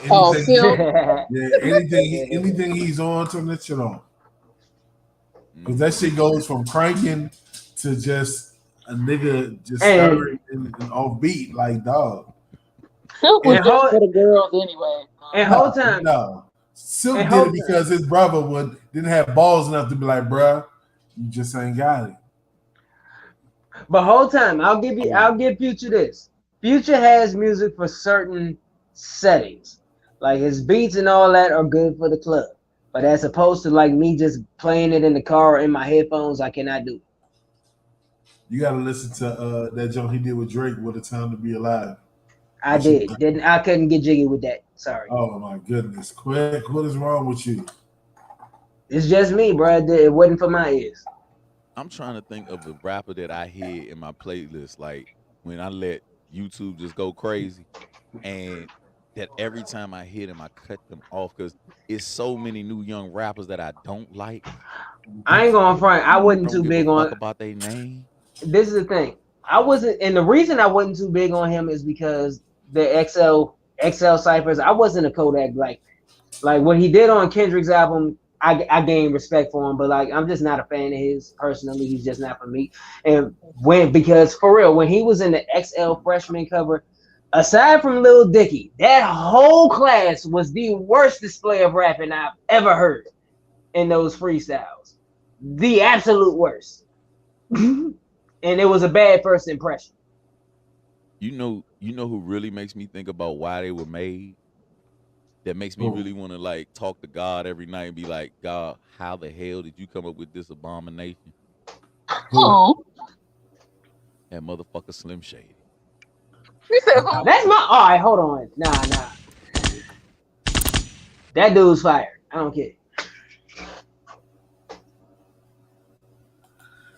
he's on, turn that shit on. Because that shit goes from cranking to just a nigga just stuttering and off beat, like, dog. Silk was just for the girls anyway. And whole time. No. Silk did it because his brother didn't have balls enough to be like, bruh, you just ain't got it. But whole time, I'll give Future this. Future has music for certain settings. Like, his beats and all that are good for the club. But as opposed to like me just playing it in the car or in my headphones, I cannot do it. You gotta listen to that joint he did with Drake, "What a Time to Be Alive." I couldn't get jiggy with that. Sorry. Oh my goodness. Quick, what is wrong with you? It's just me, bro. It wasn't for my ears. I'm trying to think of the rapper that I hear in my playlist, like when I let YouTube just go crazy, and that every time I hear them, I cut them off because it's so many new young rappers that I don't like. I ain't going front. I wasn't too big on about their name. This is the thing. I wasn't, and the reason I wasn't too big on him is because the XL ciphers. I wasn't a Kodak like what he did on Kendrick's album. I gained respect for him, but like I'm just not a fan of his personally. He's just not for me. And because for real, when he was in the XL freshman cover, aside from Lil Dicky, that whole class was the worst display of rapping I've ever heard in those freestyles. The absolute worst. And it was a bad first impression. You know who really makes me think about why they were made? That makes me really want to like talk to God every night and be like, God, how the hell did you come up with this abomination? Oh, that motherfucker Slim Shady. That's my. All right, hold on. Nah. That dude's fired. I don't care.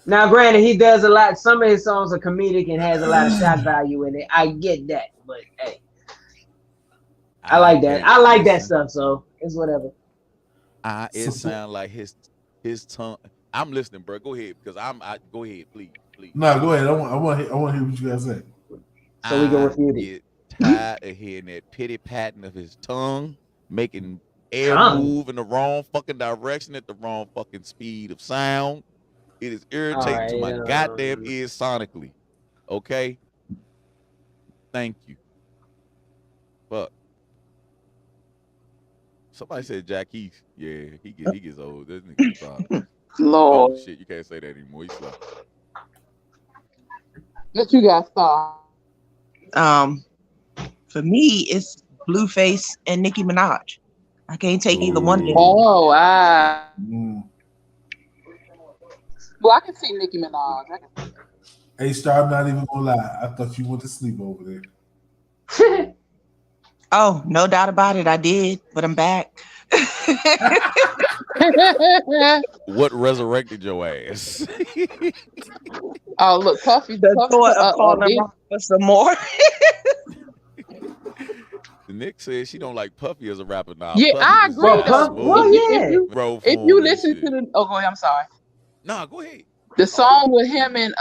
Now, granted, he does a lot. Some of his songs are comedic and has a lot of shock value in it. I get that, but hey, I like that. I like that stuff, so it's whatever. It sounds like his tongue. I'm listening, bro. Go ahead, because go ahead, please. No, go ahead. I want to hear what you guys say. So we can refute it. Get tired of hearing that pity patting of his tongue, making air Khan. move in the wrong fucking direction at the wrong fucking speed of sound. It is irritating to my goddamn ears sonically. Okay? Thank you. Fuck. Somebody said Jack Heath. Yeah, he gets old. This nigga stop. Lord. Oh shit, you can't say that anymore. He's slow. What you got, Star? For me, it's Blueface and Nicki Minaj. I can't take either one of them. Oh, wow. Mm. Well, I can see Nicki Minaj. A-Star, I'm not even gonna lie. I thought you went to sleep over there. Oh, no doubt about it. I did, but I'm back. What resurrected your ass? Oh, look, Puffy. The thought of calling rock for some more. Nick said she don't like Puffy as a rapper now. Yeah, Puffy I is agree. just Well, smooth. well, yeah. If you listen to the, oh, go ahead. I'm sorry. Nah, go ahead. The song with him and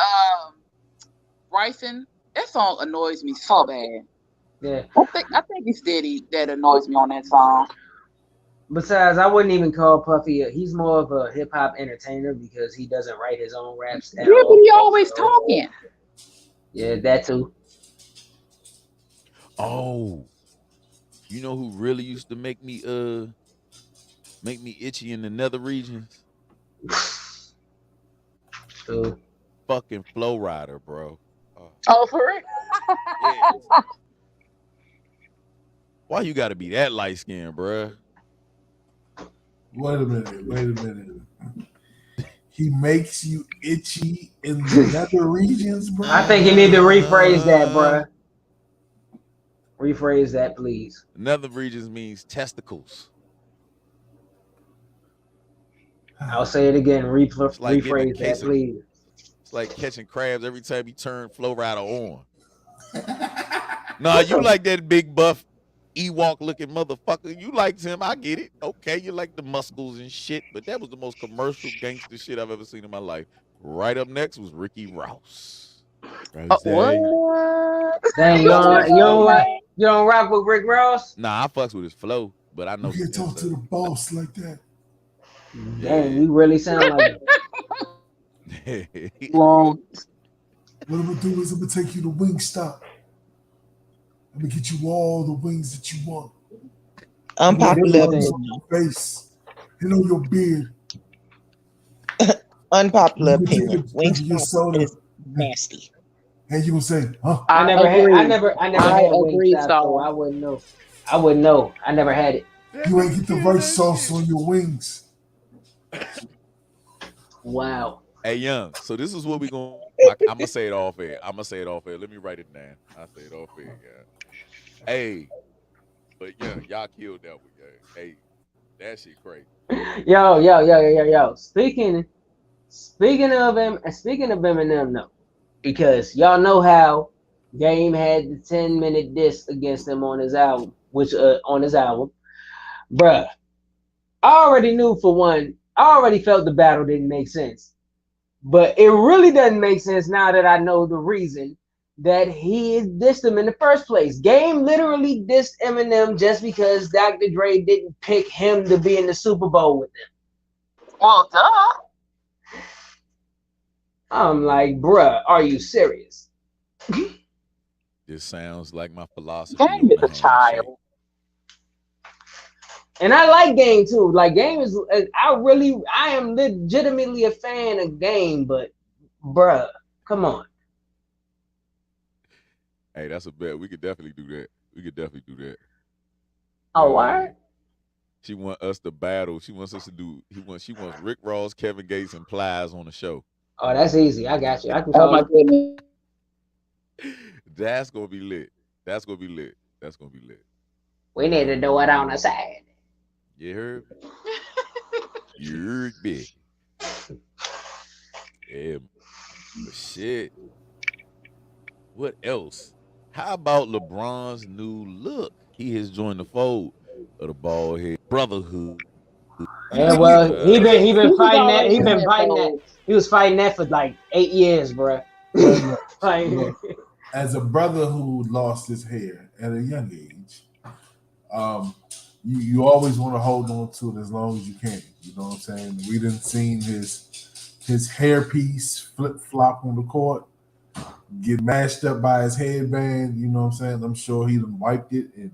Bryson, that song annoys me so bad. Yeah. I think it's Diddy that annoys me on that song. Besides, I wouldn't even call Puffy. He's more of a hip hop entertainer because he doesn't write his own raps. Yeah, but he always talking. Yeah, that too. Oh, you know who really used to make me itchy in the nether regions? So, Fucking Flow Rider, bro. Oh, for real? Yeah. Why you gotta be that light skinned, bro? Wait a minute. He makes you itchy in the nether regions, bro. I think you need to rephrase that, bruh. Rephrase that, please. Nether regions means testicles. I'll say it again. like Rephrase that, please. It's like catching crabs every time you turn Flow Rider on. Nah, you like that big buff Ewok looking motherfucker. You liked him. I get it. Okay, you like the muscles and shit, but that was the most commercial gangster shit I've ever seen in my life. Right up next was Ricky Rouse. What? Dang, you don't rock with Rick Ross? Nah, I fucks with his flow, but I know You can't talk to the boss like that. Dang, you really sound like Long. What I'm gonna do is I'm gonna take you to Wingstop. I'm gonna get you all the wings that you want. Unpopular On opinion. your face and on your beard. Unpopular You can take opinion. a drink of your soda. Wingstop is nasty. And you gonna say, huh? I never had agree, Wingstop, so I wouldn't know. I never had it. You ain't get the right sauce on your wings. Wow. Hey, Young, so this is what we going I'm going to say it off air. Let me write it down. I'll say it off air, guys. Hey, but yeah, y'all killed that one, guys. Hey, that shit crazy. Yo. Speaking of Eminem, though, because y'all know how Game had the 10-minute diss against him on his album, bruh. I already knew, for one, I already felt the battle didn't make sense. But it really doesn't make sense now that I know the reason that he dissed him in the first place. Game literally dissed Eminem just because Dr. Dre didn't pick him to be in the Super Bowl with him. Well, duh. I'm like, bruh, are you serious? This sounds like my philosophy. Game is a child. And I like Game too. Like, Game is, I am legitimately a fan of Game, but bruh, come on. Hey, that's a bet. We could definitely do that. Oh, all right. She wants us to battle. She wants Rick Ross, Kevin Gates, and Plies on the show. Oh, that's easy. I got you. I can Oh call my it. goodness. That's gonna be lit. We need to do it on the side. You heard me? You heard me. Yeah, but shit. What else? How about LeBron's new look? He has joined the fold of the bald head brotherhood. Yeah, well, he been fighting that. He been fighting that. He was fighting that for like 8 years, bro. Like, As a brother who lost his hair at a young age, you always want to hold on to it as long as you can. You know what I'm saying? We didn't seen his hairpiece flip flop on the court, get mashed up by his headband. You know what I'm saying? I'm sure he done wiped it, and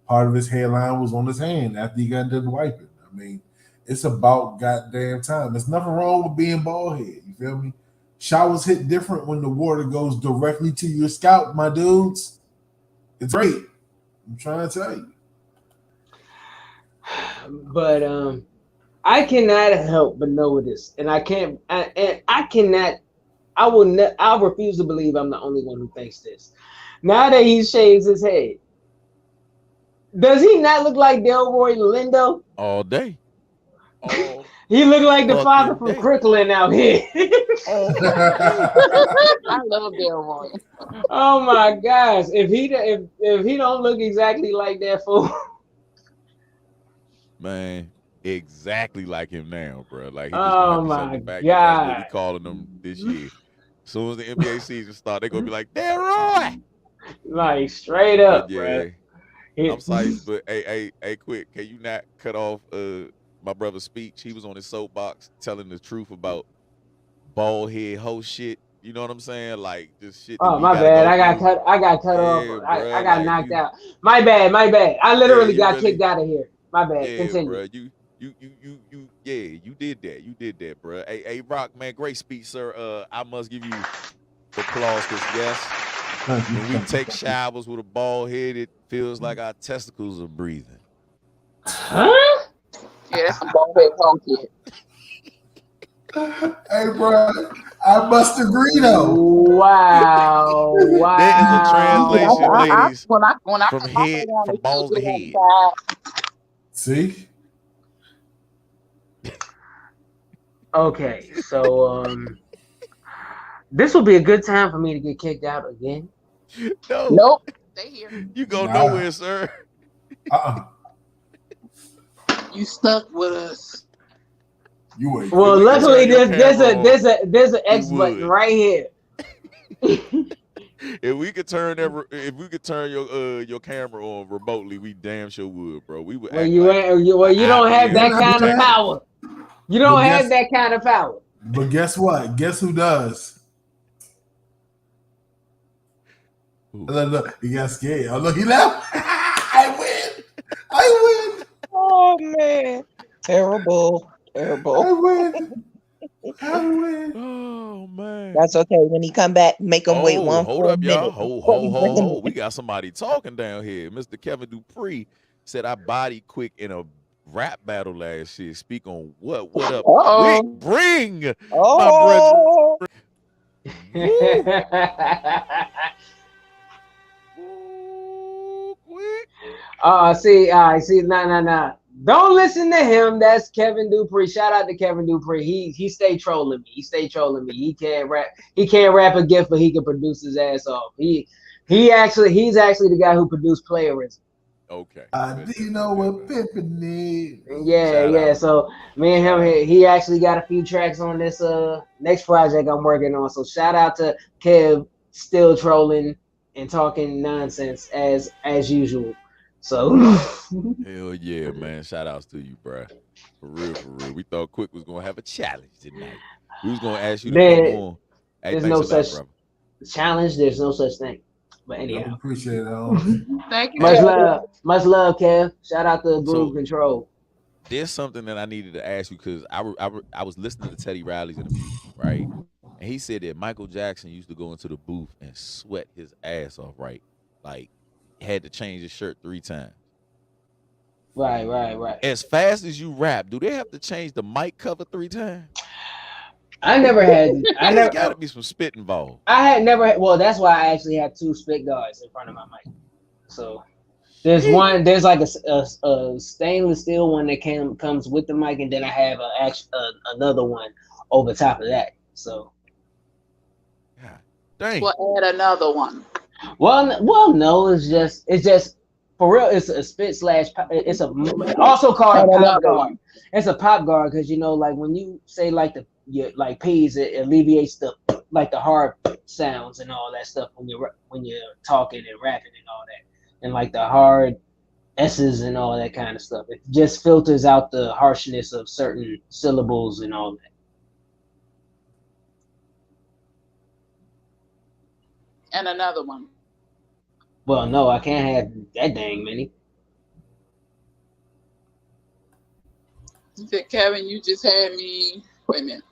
part of his hairline was on his hand after he got done wiping. I mean, it's about goddamn time. There's nothing wrong with being bald head. You feel me? Showers hit different when the water goes directly to your scalp, my dudes. It's great. I'm trying to tell you. But I cannot help but know this, and I can't. I cannot. I will. I refuse to believe I'm the only one who thinks this. Now that he shaves his head, does he not look like Delroy Lindo? All day. All He looked like the father fucking from day. Crooklyn out here. I love Delroy. Oh my gosh! If he don't look exactly like that fool, Man, exactly like him now, bro. Like he just Oh gonna have to my show the fact that that's what we God. calling him this year. As soon as the NBA season start, they're gonna be like, Delroy. like straight But up, yeah, bro. I'm psyched. But hey, quick, can you not cut off my brother's speech? He was on his soapbox telling the truth about bald head hoe shit. You know what I'm saying? Like this shit that Oh we my gotta bad. go I got through. cut. I got cut Yeah, off. I bruh, got like knocked you, out. My bad. I literally you got really, kicked out of here. My bad. yeah, Continue. bruh. Yeah, you did that. You did that, bruh. Hey, Rock, man, great speech, sir. I must give you applause because yes, when we take showers with a bald head, it feels like our testicles are breathing. Huh? Yeah, that's some bald-head hoe kid. Hey, bro, I must agree though. Wow. There is a Wow. translation, ladies, When I from put my head, hair down, from it feels balls to good on the head. side. See, Okay. So this will be a good time for me to get kicked out again. No, Nope. Stay here. you go Nah. nowhere, sir. You stuck with us. You ain't. Well, we can luckily turn your there's camera an X we button would. right here. If we could turn your camera on remotely, we damn sure would, bro. We would Well, act you like ain't. You don't have IBM that didn't have kind of that. power. You But don't have guess, that kind of power. but guess what? Guess who does? Ooh. Look, he got scared. Oh, look, he left. I win. Oh man, terrible. I win. Oh man. That's okay. When he come back, make him wait one Hold full up, y'all. minute. Ho, before ho, we ho, bring him ho. in. We got somebody talking down here. Mr. Kevin Dupree said I bodied quick in a rap battle last year. Speak on what? What up? Uh-oh. Quick, bring my brethren. Oh, Woo. Woo, quick. see, nah. Don't listen to him. That's Kevin Dupree. Shout out to Kevin Dupree. He stay trolling me. He can't rap. He can't rap a gift, but he can produce his ass off. He's actually the guy who produced Playerism. Okay. Do you know what pimpin' is? Yeah. Shout out. So me and Shout him, out. he actually got a few tracks on this next project I'm working on. So shout out to Kev, still trolling and talking nonsense as usual. So Hell yeah, man. Shout outs to you, bruh. For real. We thought Quick was gonna have a challenge tonight. We was gonna ask you to come on. Hey, there's thanks no a lot, such brother. challenge. There's no such thing. But I anyhow, appreciate it. Thank you, much Kevin. love, Kev. Shout out to Groove So- Control. There's something that I needed to ask you because I was listening to Teddy Riley's interview, right? And he said that Michael Jackson used to go into the booth and sweat his ass off, right? Like, had to change his shirt 3 times. Right. As fast as you rap, do they have to change the mic cover 3 times? I never had. There's got to be some spit involved. I had never. Well, that's why I actually had 2 spit guards in front of my mic. So there's one. There's like a stainless steel one that comes with the mic, and then I have another one over top of that. So. God dang. We'll add another one. Well, no. It's just for real. It's a spit slash. It's also called a pop guard. It's a pop guard because like when you say like like P's, it alleviates the hard sounds and all that stuff when you're talking and rapping and all that, and like the hard S's and all that kind of stuff. It just filters out the harshness of certain syllables and all that. And another one. Well, no, I can't have that dang many. You said, Kevin, you just had me. Wait a minute.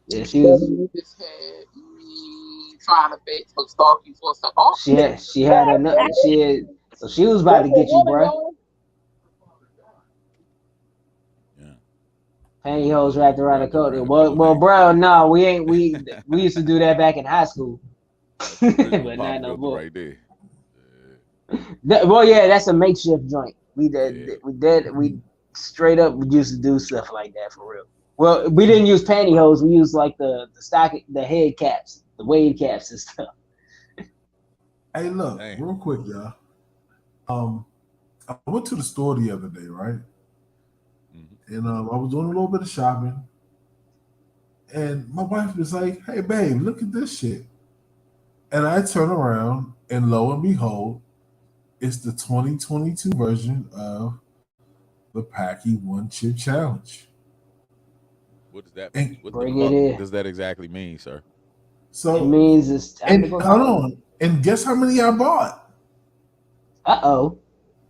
Yeah, she was. You just had me trying to Facebook stalk you for stuff. Oh, She had another. So she was about to get you, bro. Yeah. Pantyhose wrapped around the coat. Well, bro, no, we ain't. We used to do that back in high school, but not no more. Right there. Well, yeah, that's a makeshift joint. We straight up used to do stuff like that for real. Well, we didn't use pantyhose. We used like the head caps, the wave caps and stuff. Hey, look, real quick, y'all. I went to the store the other day, right? Mm-hmm. And I was doing a little bit of shopping, and my wife was like, "Hey, babe, look at this shit." And I turn around, and lo and behold, it's the 2022 version of the Packy One Chip Challenge. What does that mean? What Bring it in. Does that exactly mean, sir? So it means it's time to go. Hold on. And guess how many I bought?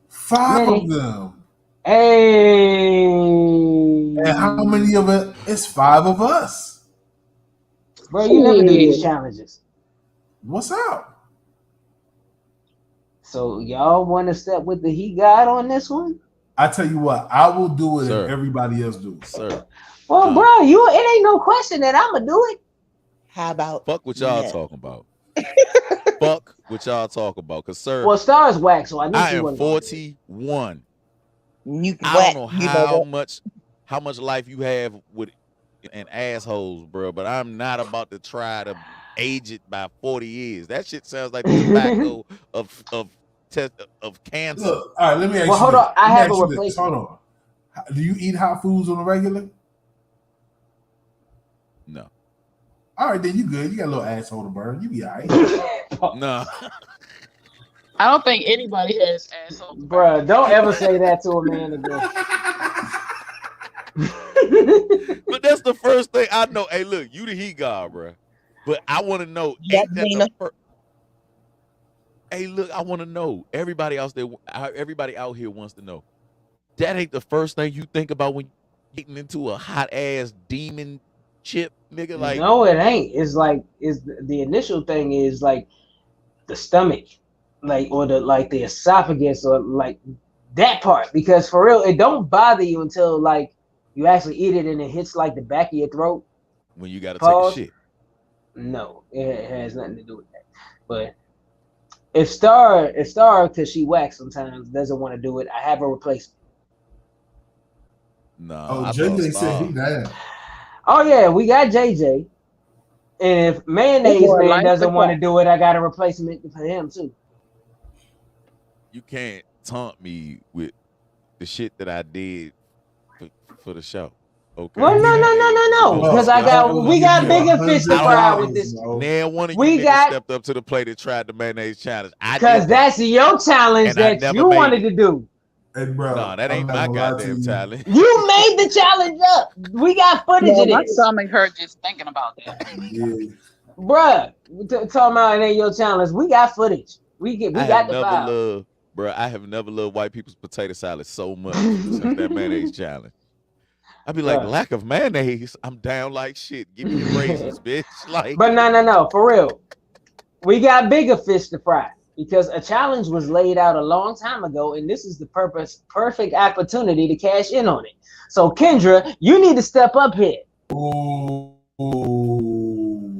5 of them. Hey. And how many of it? It's 5 of us. Bro, you never do these challenges. What's up? So y'all want to step with the He God on this one? I tell you what, I will do it if everybody else do it. Sir. Well, bro, it ain't no question that I'ma do it. How about fuck what y'all talking about? Fuck what y'all talking about, cause sir. Well, Stars wax, so I am 41. I don't know how much life you have with and assholes, bro, but I'm not about to try to age it by 40 years. That shit sounds like the tobacco of cancer. Look, all right, let me ask you. Hold on, I have a replacement. Hold on. Do you eat hot foods on a regular? No. All right, then you good. You got a little asshole to burn. You be all right. No. I don't think anybody has asshole. Bro, don't ever say that to a man again. But that's the first thing I know. Hey, look, you the He God, bro. But I want to know. Hey, look, I want to know. Everybody out here wants to know. That ain't the first thing you think about when you're getting into a hot ass demon chip, nigga. Like, no, it ain't. It's like the initial thing is like the stomach, like or the esophagus or like that part. Because for real, it don't bother you until like you actually eat it and it hits like the back of your throat. When you gotta take a shit. No, it has nothing to do with that. But if Star, because she wax sometimes doesn't want to do it, I have a replacement. No. Oh, JJ said he down. Oh yeah, we got JJ. And if Mayonnaise Man doesn't want to do it, I got a replacement for him too. You can't taunt me with the shit that I did for the show. Okay. Well, no. Because we got bigger fish to fry with this. Now one of you stepped up to the plate and tried the mayonnaise challenge. Because that's your challenge that you wanted to do. Hey, bro. No, that ain't my goddamn challenge. You made the challenge up. We got footage of My this. stomach hurt just thinking about that. Yeah. Bruh, talking about it ain't your challenge. We got footage. We got the file. Bro, I have never loved white people's potato salad so much since that mayonnaise challenge. I'd be like, lack of mayonnaise, I'm down like shit. Give me the raisins, bitch. Like, but no, for real. We got bigger fish to fry because a challenge was laid out a long time ago, and this is the perfect opportunity to cash in on it. So, Kendra, you need to step up here.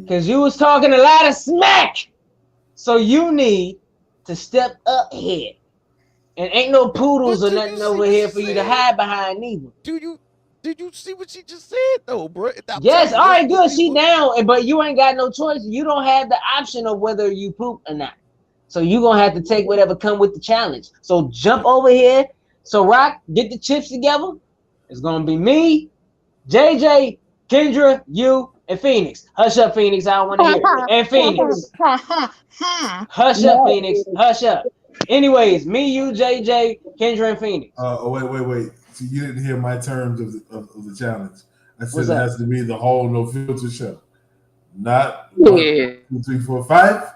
Because you was talking a lot of smack. So you need to step up here. And ain't no poodles or nothing over here for you to hide behind neither. Did you see what she just said though, bro? Yes, all right, good. She down, but you ain't got no choice. You don't have the option of whether you poop or not. So you gonna have to take whatever come with the challenge. So jump over here. So Rock, get the chips together. It's gonna be me, JJ, Kendra, you, and Phoenix. Hush up, Phoenix. I don't want to hear it. And Phoenix. Hush up, Phoenix. Hush up. Anyways, me, you, JJ, Kendra, and Phoenix. Wait. So you didn't hear my terms of the challenge. I said What's it that? has to be the whole no filter show, not Yeah. 1, 2, 3, 4, 5.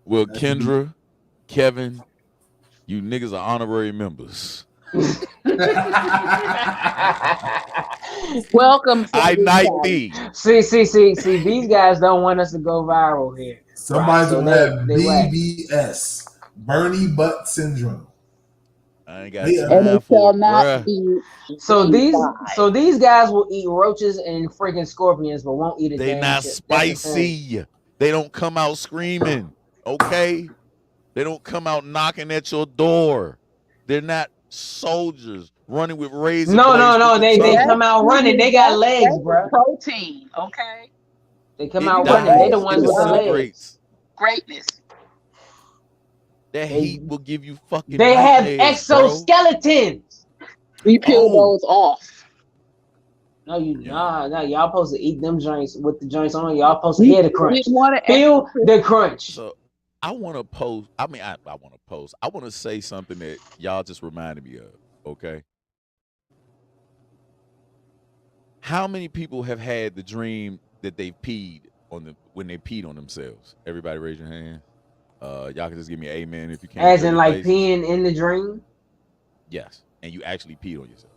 Well, Has to be- Kendra, Kevin, you niggas are honorary members. Welcome to I the knight challenge. thee. See. These guys don't want us to go viral here. Somebody's So gonna have they whack. BBS, Bernie Butt Syndrome. I ain't got They- And time it for shall it, not bruh. be. So B5. these guys will eat roaches and freaking scorpions, but won't eat a They damn not chip. That's insane. spicy. They don't come out screaming. Okay? They don't come out knocking at your door. They're not soldiers running with razor blades. No. They come out running. They got legs, That's bro. protein, okay? They come It out running. They the dies. ones It with the legs. disintegrates. Greatness. That heat will give you fucking They have nightmares, bro. exoskeletons. We peel Oh. those off. No, Yeah. nah. Y'all supposed to eat them joints with the joints on. Y'all supposed to hear the crunch. We want to Feel the crunch. So I want to post. I mean, I want to post. I want to say something that y'all just reminded me of. Okay. How many people have had the dream that they peed when they peed on themselves? Everybody raise your hand. Y'all can just give me an amen if you can. As in like peeing in the dream. Yes, and you actually peed on yourself.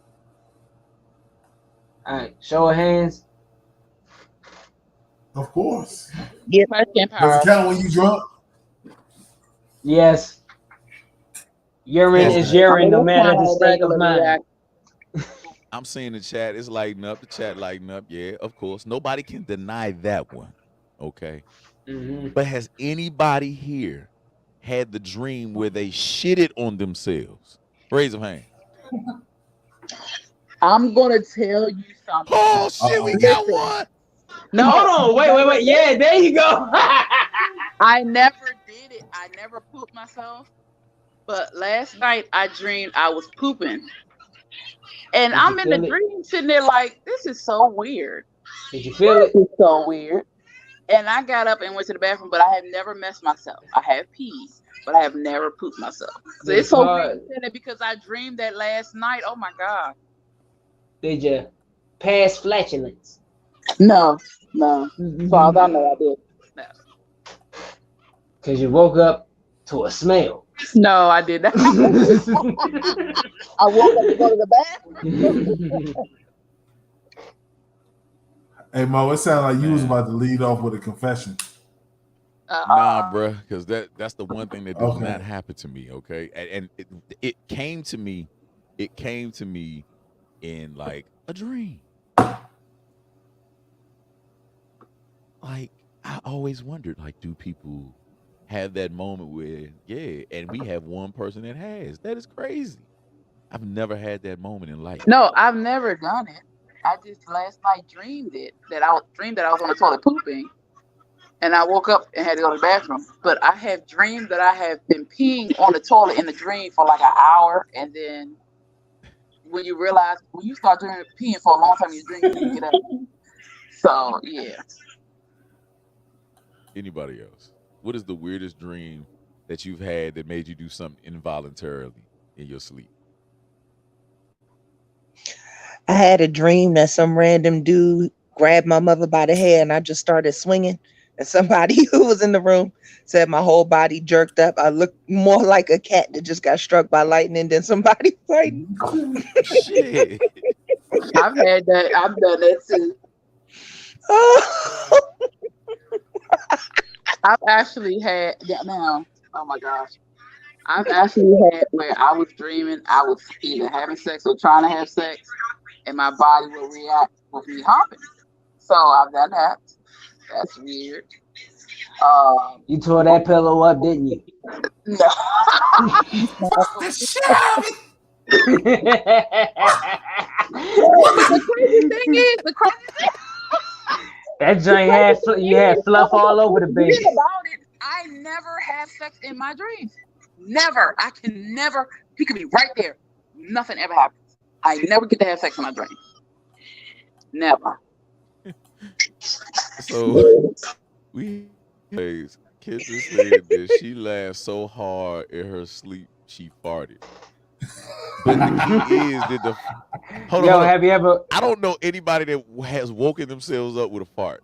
All right, show of hands. Of course. Question Does power. it count when you drunk? Yes. Urine is urine, no matter the state of mind. I'm seeing the chat. It's lighting up. The chat lighting up. Yeah, of course. Nobody can deny that one. Okay. Mm-hmm. But has anybody here had the dream where they shitted on themselves? Raise a hand. I'm gonna tell you something. Oh shit, we got one. No, hold on, wait. Yeah, there you go. I never did it. I never pooped myself. But last night I dreamed I was pooping. And Did I'm you in the feel it? dream sitting there like, this is so weird. Did you feel it? This is so weird. And I got up and went to the bathroom, but I have never messed myself. I have peed, but I have never pooped myself. So Did it's so it weird to say that because I dreamed that last night. Oh my God. Did you pass flatulence? No. As far as I know, I did. No. Because you woke up to a smell. No, I did not. I woke up to go to the bathroom. Hey Mo, it sounded like you was about to lead off with a confession. Nah, bruh, because that's the one thing that did Okay. not happen to me. Okay, and it came to me. It came to me in like a dream. Like I always wondered, like, do people have that moment where, yeah, and we have one person that has. That is crazy. I've never had that moment in life. No, I've never done it. I just last night dreamed that I was on the toilet pooping, and I woke up and had to go to the bathroom. But I have dreamed that I have been peeing on the toilet in the dream for like an hour, and then when you start dreaming peeing for a long time, you get up. So yeah. Anybody else? What is the weirdest dream that you've had that made you do something involuntarily in your sleep? I had a dream that some random dude grabbed my mother by the hair and I just started swinging. And somebody who was in the room said my whole body jerked up. I looked more like a cat that just got struck by lightning than somebody fighting. Shit. I've had that. I've done that too. Oh. I've actually had now. Oh my gosh. I've actually had where I was dreaming I was either having sex or trying to have sex, and my body will react with me humping. So I've done that. That's weird. You tore that pillow up, didn't you? No. The crazy thing is, that joint had fluff all over the baby. thing about it, I never have sex in my dreams. Never. I can never. He could be right there. Nothing ever happens. I never get to have sex in my dreams. Never. So we Kendra said that she laughed so hard in her sleep she farted. But the key is that hold Yo, on. have you ever? I don't know anybody that has woken themselves up with a fart.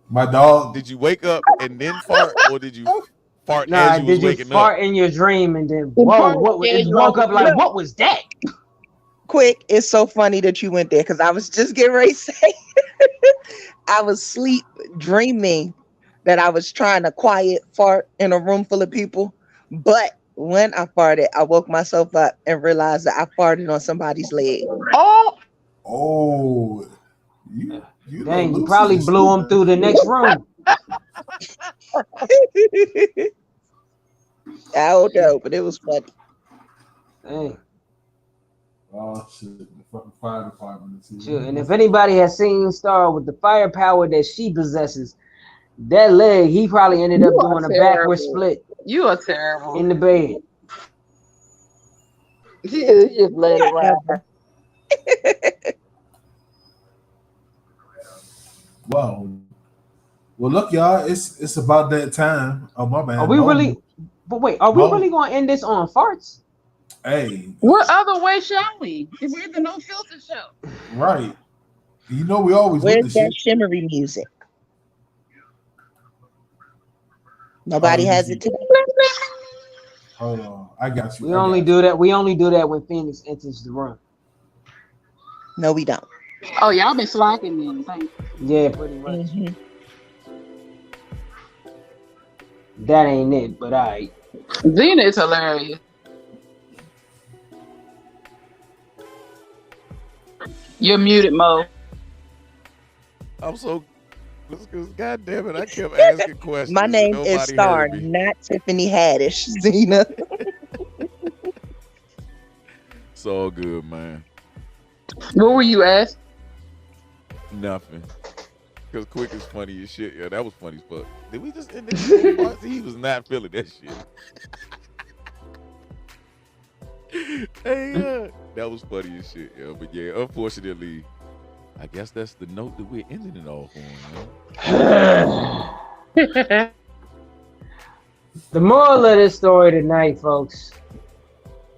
My dog. Did you wake up and then fart, or did you fart Nah, as you was did you waking up? fart in your dream and then The whoa? part What? is It woke up like Look. what was that? Quick, it's so funny that you went there because I was just getting ready to say I was sleep dreaming that I was trying to quiet fart in a room full of people. But when I farted, I woke myself up and realized that I farted on somebody's leg. Oh, Oh, you know, Dang, you Lucy probably is blew him stupid. through the next room. I don't know, but it was funny. Dang. Oh shit, the fucking fire department is Sure. here. And if anybody has seen Star with the firepower that she possesses, that leg, he probably ended up you are doing a backward terrible. split You are terrible. in the bed. Just let it ride. Whatever. Wow. Well, look, y'all, it's about that time. Oh my man, Are we Mo. really? But wait, are we Mo. really going to end this on farts? Hey, What other way shall we? If we're the no filter show. right? You know we always with Where's the that shit. shimmery music? Oh, Nobody let me has see. it today. Hold on, I got you. We I only got do that. We only do that when Phoenix enters the room. No, we don't. Oh, y'all been slacking then. Thank you. Yeah, pretty much. Mhm. That ain't it, but alright. Zena is hilarious. You're muted, Mo. I'm so because God damn it, I kept asking questions. My and name is nobody Star, heard me. not Tiffany Haddish, Zena. It's all good, man. What were you asked? Nothing. Because Quick is funny as shit. Yeah, that was funny as fuck. Did we just end this part? He was not feeling that shit. Hey, that was funny as shit. Yeah, but yeah, unfortunately, I guess that's the note that we're ending it off on, man. The moral of this story tonight, folks.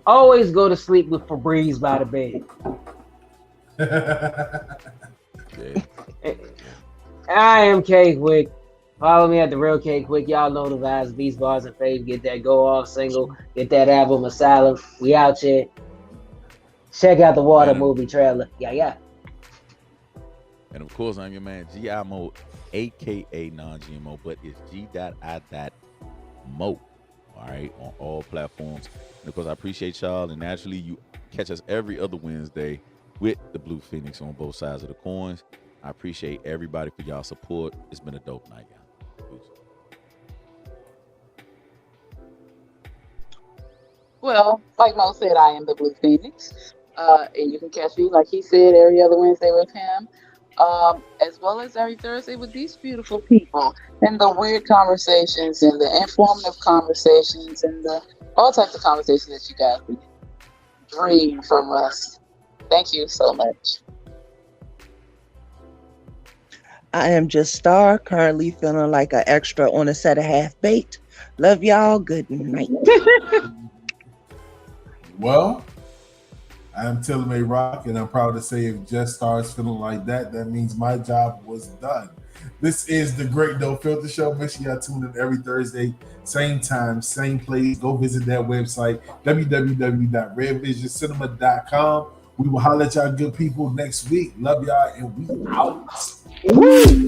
Always go to sleep with Febreze by the bed. Yeah. I am K Quick. Follow me at the real K Quick. Y'all know the vibes, beats, bars, and fave. Get that go off single. Get that album Asylum. We out here. Check out the Water movie trailer. Yeah. And of course, I'm your man, G.I.Mo, aka non-GMO, but it's G.I.Mo. All right, on all platforms. And of course, I appreciate y'all. And naturally, you catch us every other Wednesday with the Blue Phoenix on both sides of the coins. I appreciate everybody for y'all support. It's been a dope night, y'all. Peace. Well, like Mo said, I am the Blue Phoenix. And you can catch me, like he said, every other Wednesday with him. As well as every Thursday with these beautiful people. And the weird conversations and the informative conversations and the all types of conversations that you guys would dream from us. Thank you so much. I am just Star, currently feeling like an extra on a set of Half Baked. Love y'all. Good night. Well, I'm Tilla May Rock, and I'm proud to say if Just Stars feeling like that, that means my job was done. This is the Great No Filter Show. Make sure y'all tune in every Thursday, same time, same place. Go visit that website, www.redvisioncinema.com. We will holler at y'all good people next week. Love y'all, and we out. Woo!